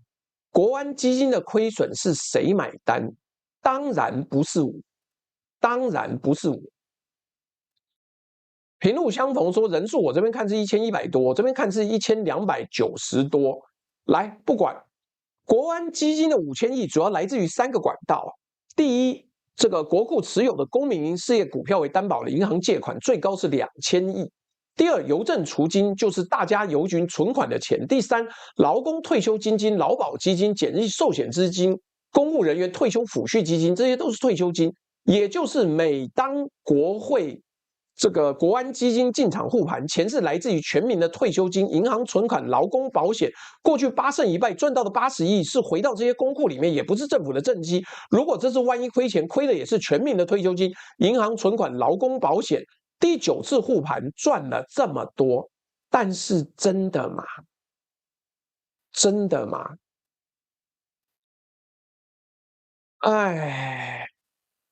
国安基金的亏损是谁买单？当然不是我，当然不是我。平路相逢说人数我这边看是1100多，我这边看是1290多。来，不管国安基金的5000亿主要来自于3个管道。第一，这个国库持有的公民营事业股票为担保的银行借款最高是2000亿。第2，邮政储金就是大家邮局存款的钱。第3，劳工退休基金、劳保基金、简易寿险资金、公务人员退休抚恤基金，这些都是退休金。也就是每当国会这个国安基金进场护盘，钱是来自于全民的退休金、银行存款、劳工保险。过去8胜1败赚到的80亿是回到这些公库里面，也不是政府的政绩。如果这次万一亏钱，亏的也是全民的退休金、银行存款、劳工保险。第9次护盘赚了这么多，但是真的吗？真的吗？哎。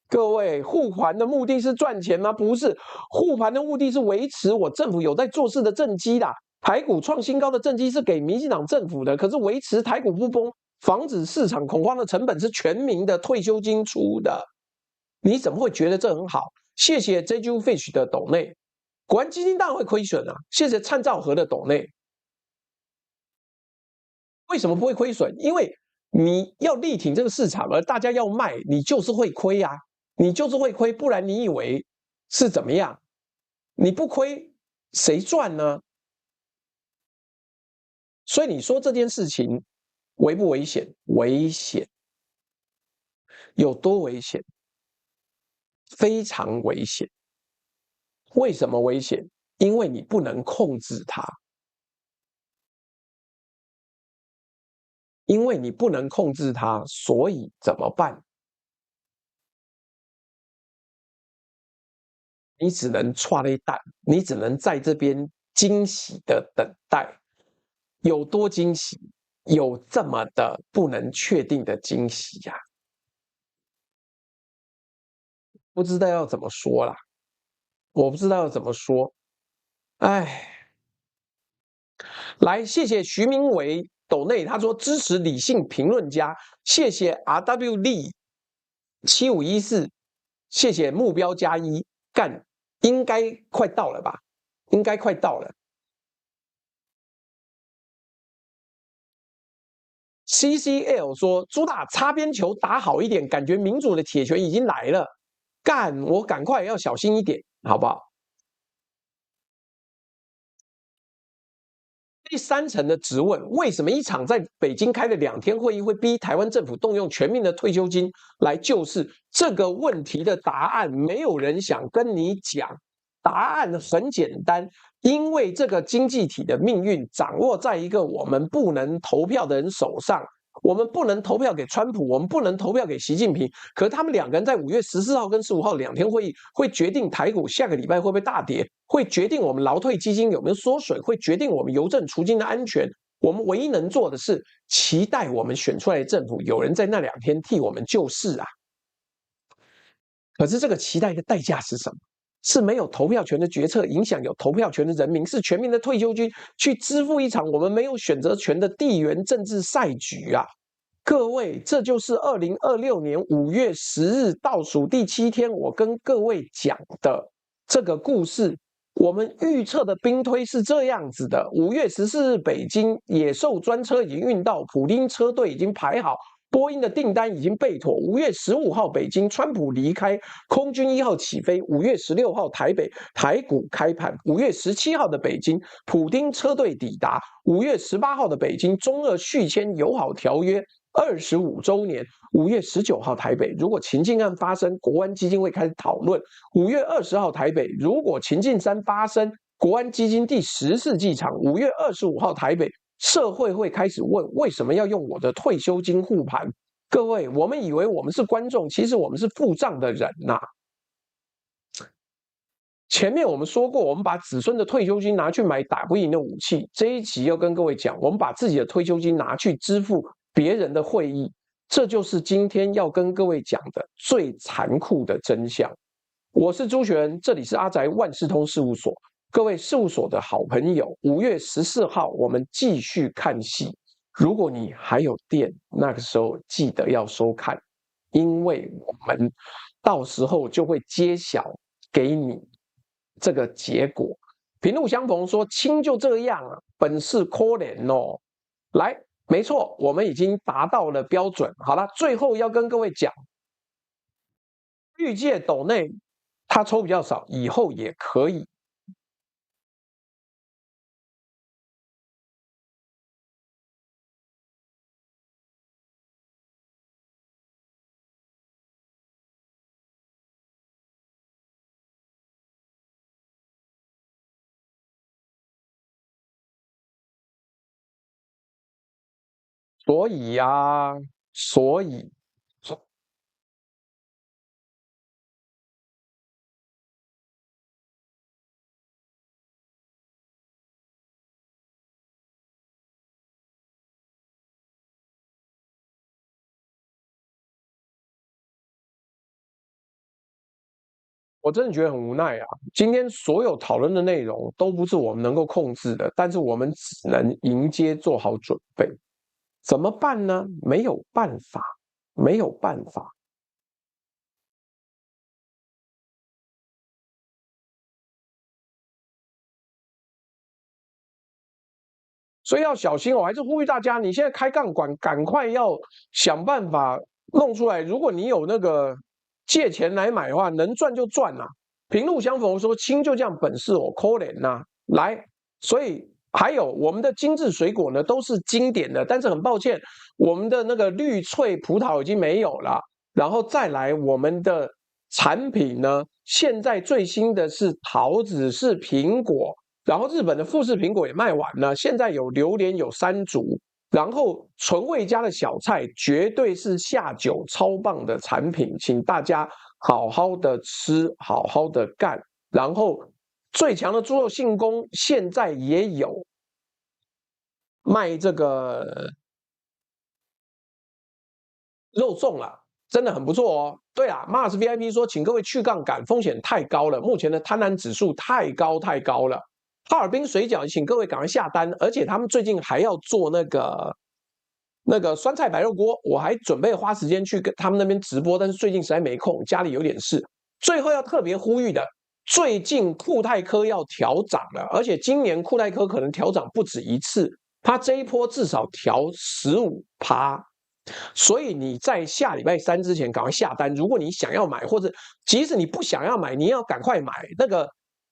各位，护盘的目的是赚钱吗？不是，护盘的目的是维持我政府有在做事的政绩啦。台股创新高的政绩是给民进党政府的，可是维持台股不崩，防止市场恐慌的成本是全民的退休金出的，你怎么会觉得这很好？谢谢 JJ Fish 的斗内，国安基金当然会亏损啊。谢谢灿兆和的斗内，为什么不会亏损？因为你要力挺这个市场，而大家要卖，你就是会亏啊，你就是会亏，不然你以为是怎么样？你不亏，谁赚呢？所以你说这件事情危不危险？危险，有多危险？非常危险。为什么危险？因为你不能控制它，因为你不能控制它，所以怎么办？你只能踹了一蛋，你只能在这边惊喜的等待。有多惊喜？有这么的不能确定的惊喜呀、不知道要怎么说啦，我不知道要怎么说。哎，来，谢谢徐明伟斗内，他说支持理性评论家，谢谢 RW Lee 7514，谢谢目标加一，干，应该快到了吧？应该快到了。CCL 说朱大擦边球打好一点，感觉民主的铁拳已经来了，干，我赶快要小心一点，好不好？第三层的质问：为什么一场在北京开的2天会议会逼台湾政府动用全民的退休金来救市？这个问题的答案没有人想跟你讲。答案很简单，因为这个经济体的命运掌握在一个我们不能投票的人手上。我们不能投票给川普，我们不能投票给习近平。可是他们2个人在5月14号跟15号2天会议，会决定台股下个礼拜会不会大跌，会决定我们劳退基金有没有缩水，会决定我们邮政储金的安全。我们唯一能做的是期待我们选出来的政府有人在那2天替我们救市啊。可是这个期待的代价是什么？是没有投票权的决策影响有投票权的人民，是全民的退休金去支付一场我们没有选择权的地缘政治赛局啊！各位，这就是2026年5月10日倒数第7天，我跟各位讲的这个故事。我们预测的兵推是这样子的：5月14日，北京野兽专车已经运到，普丁车队已经排好。波音的订单已经备妥。5月15号，北京川普离开，空军1号起飞。5月16号，台北台股开盘。5月17号的北京，普丁车队抵达。5月18号的北京，中俄续签友好条约25周年。5月19号台北，如果情境案发生，国安基金会开始讨论。5月20号台北，如果情境3发生，国安基金第14季场。5月25号台北。社会会开始问为什么要用我的退休金护盘？各位，我们以为我们是观众，其实我们是付账的人呐、前面我们说过，我们把子孙的退休金拿去买打不赢的武器。这一集要跟各位讲，我们把自己的退休金拿去支付别人的会议，这就是今天要跟各位讲的最残酷的真相。我是朱学仁，这里是阿宅万事通事务所。各位事务所的好朋友，5月14号我们继续看戏。如果你还有电，那个时候记得要收看，因为我们到时候就会揭晓给你这个结果。平路相逢说亲就这样啊，本是可怜哦。来，没错，我们已经达到了标准。好了，最后要跟各位讲，预借斗内他抽比较少，以后也可以。所以呀、所以我真的觉得很无奈啊！今天所有讨论的内容都不是我们能够控制的，但是我们只能迎接，做好准备。怎么办呢？没有办法，没有办法。所以要小心哦，我还是呼吁大家，你现在开杠杆，赶快要想办法弄出来。如果你有那个借钱来买的话，能赚就赚呐、平路相逢说亲就这样本事哦，可怜呐。来，所以还有我们的精致水果呢，都是经典的，但是很抱歉，我们的那个绿脆葡萄已经没有了。然后再来我们的产品呢，现在最新的是桃子，是苹果。然后日本的富士苹果也卖完了，现在有榴莲，有山竹，然后纯味家的小菜绝对是下酒超棒的产品，请大家好好的吃，好好的干。然后最强的猪肉信宫现在也有卖这个肉粽了，真的很不错哦。对啊，Mars VIP 说，请各位去杠杆，风险太高了，目前的贪婪指数太高太高了。哈尔滨水饺，请各位赶快下单，而且他们最近还要做那个酸菜白肉锅，我还准备花时间去跟他们那边直播，但是最近实在没空，家里有点事。最后要特别呼吁的，最近库泰科要调涨了，而且今年库泰科可能调涨不止一次，它这一波至少调15%。所以你在下礼拜三之前赶快下单。如果你想要买，或者即使你不想要买，你要赶快买那个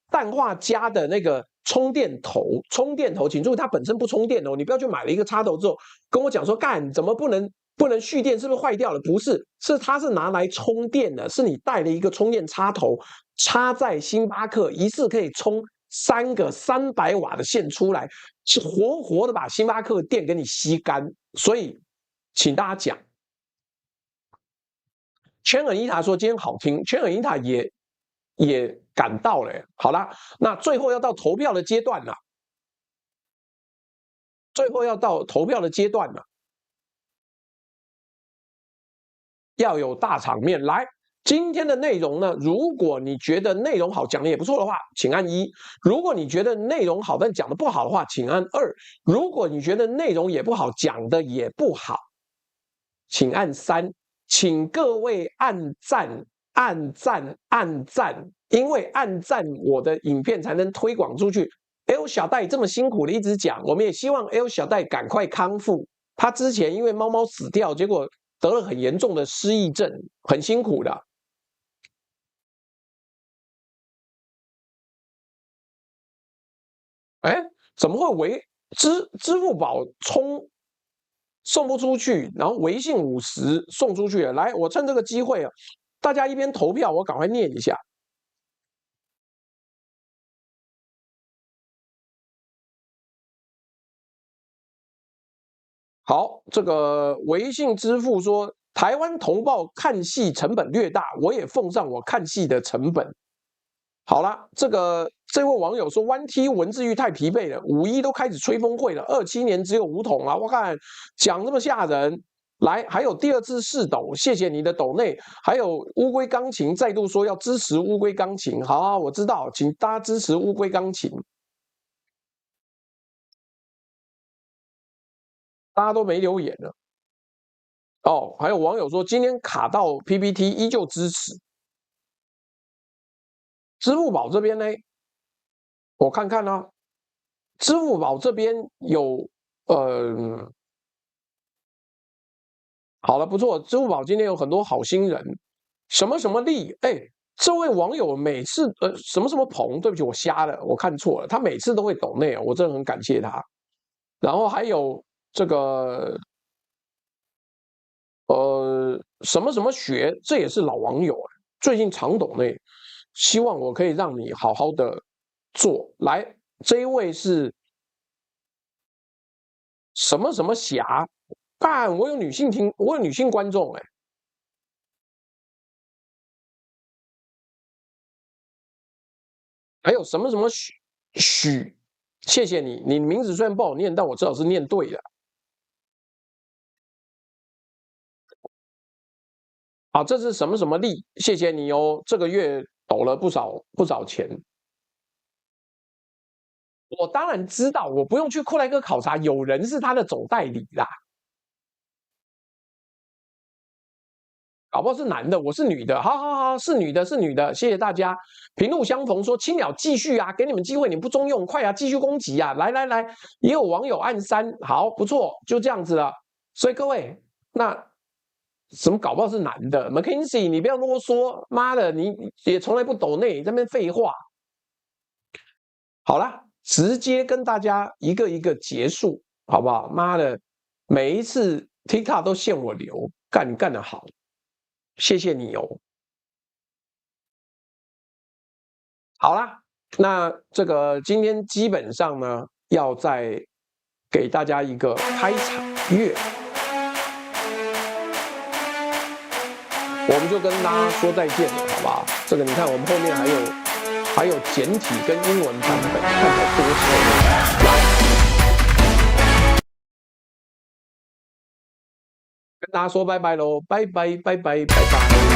氮化镓的那个充电头。充电头，请注意它本身不充电哦，你不要去买了一个插头之后跟我讲说干怎么不能蓄电，是不是坏掉了？不是，它是拿来充电的，是你带了一个充电插头插在星巴克，一次可以充3个300瓦的线出来，是活活的把星巴克电给你吸干。所以请大家讲，圈尔伊塔说今天好听，圈尔伊塔也赶到了。好啦，那最后要到投票的阶段了，最后要到投票的阶段了，要有大场面来。今天的内容呢，如果你觉得内容好，讲的也不错的话，请按1；如果你觉得内容好但讲的不好的话，请按2；如果你觉得内容也不好，讲的也不好，请按3。请各位按赞、按赞、按赞，因为按赞我的影片才能推广出去。L 小戴这么辛苦的一直讲，我们也希望 L 小戴赶快康复。他之前因为猫猫死掉，结果得了很严重的失忆症，很辛苦的。哎，怎么会支付宝送不出去，然后微信50送出去了？来，我趁这个机会啊，大家一边投票，我赶快念一下。好，这个微信支付说，台湾同胞看戏成本略大，我也奉上我看戏的成本。好了，这位网友说，1T 文字狱太疲惫了，5.1都开始吹风会了，27年只有5桶啊！我看讲这么吓人。来，还有第2次试抖，谢谢你的抖内，还有乌龟钢琴再度说要支持乌龟钢琴，好啊，我知道，请大家支持乌龟钢琴。大家都没留言了。哦，还有网友说今天卡到 PPT 依旧支持。支付宝这边呢，我看看啊，支付宝这边有好了，不错，支付宝今天有很多好心人，什么什么利，哎，这位网友每次什么什么鹏，对不起，我瞎了，我看错了，他每次都会抖内，我真的很感谢他。然后还有这个什么什么学，这也是老网友，最近常抖内，希望我可以让你好好的做。来，这一位是什么什么侠？干，我有女性听，我有女性观众哎。还有什么什么许，谢谢你，你名字虽然不好念，但我知道是念对的。好，这是什么什么利，谢谢你哦，这个月抖了不少钱。我当然知道，我不用去库莱克考察，有人是他的总代理啦。搞不好是男的，我是女的，好好好，是女的，是女的，谢谢大家。平路相逢说青鸟继续啊，给你们机会，你们不中用，快啊，继续攻击啊，来来来，也有网友按3，好，不错，就这样子了。所以各位，那什么搞不好是男的 ，McKinsey， 你不要啰嗦，妈的，你也从来不抖内，你在那边废话。好啦，直接跟大家一个一个结束，好不好？妈的，每一次 TikTok 都限我流，干得好，谢谢你哦。好啦，那这个今天基本上呢，要再给大家一个开场乐，我们就跟大家说再见了，好不好？这个你看，我们后面还有简体跟英文版本，看起来多深。来，跟大家说拜拜喽，拜拜拜拜拜拜。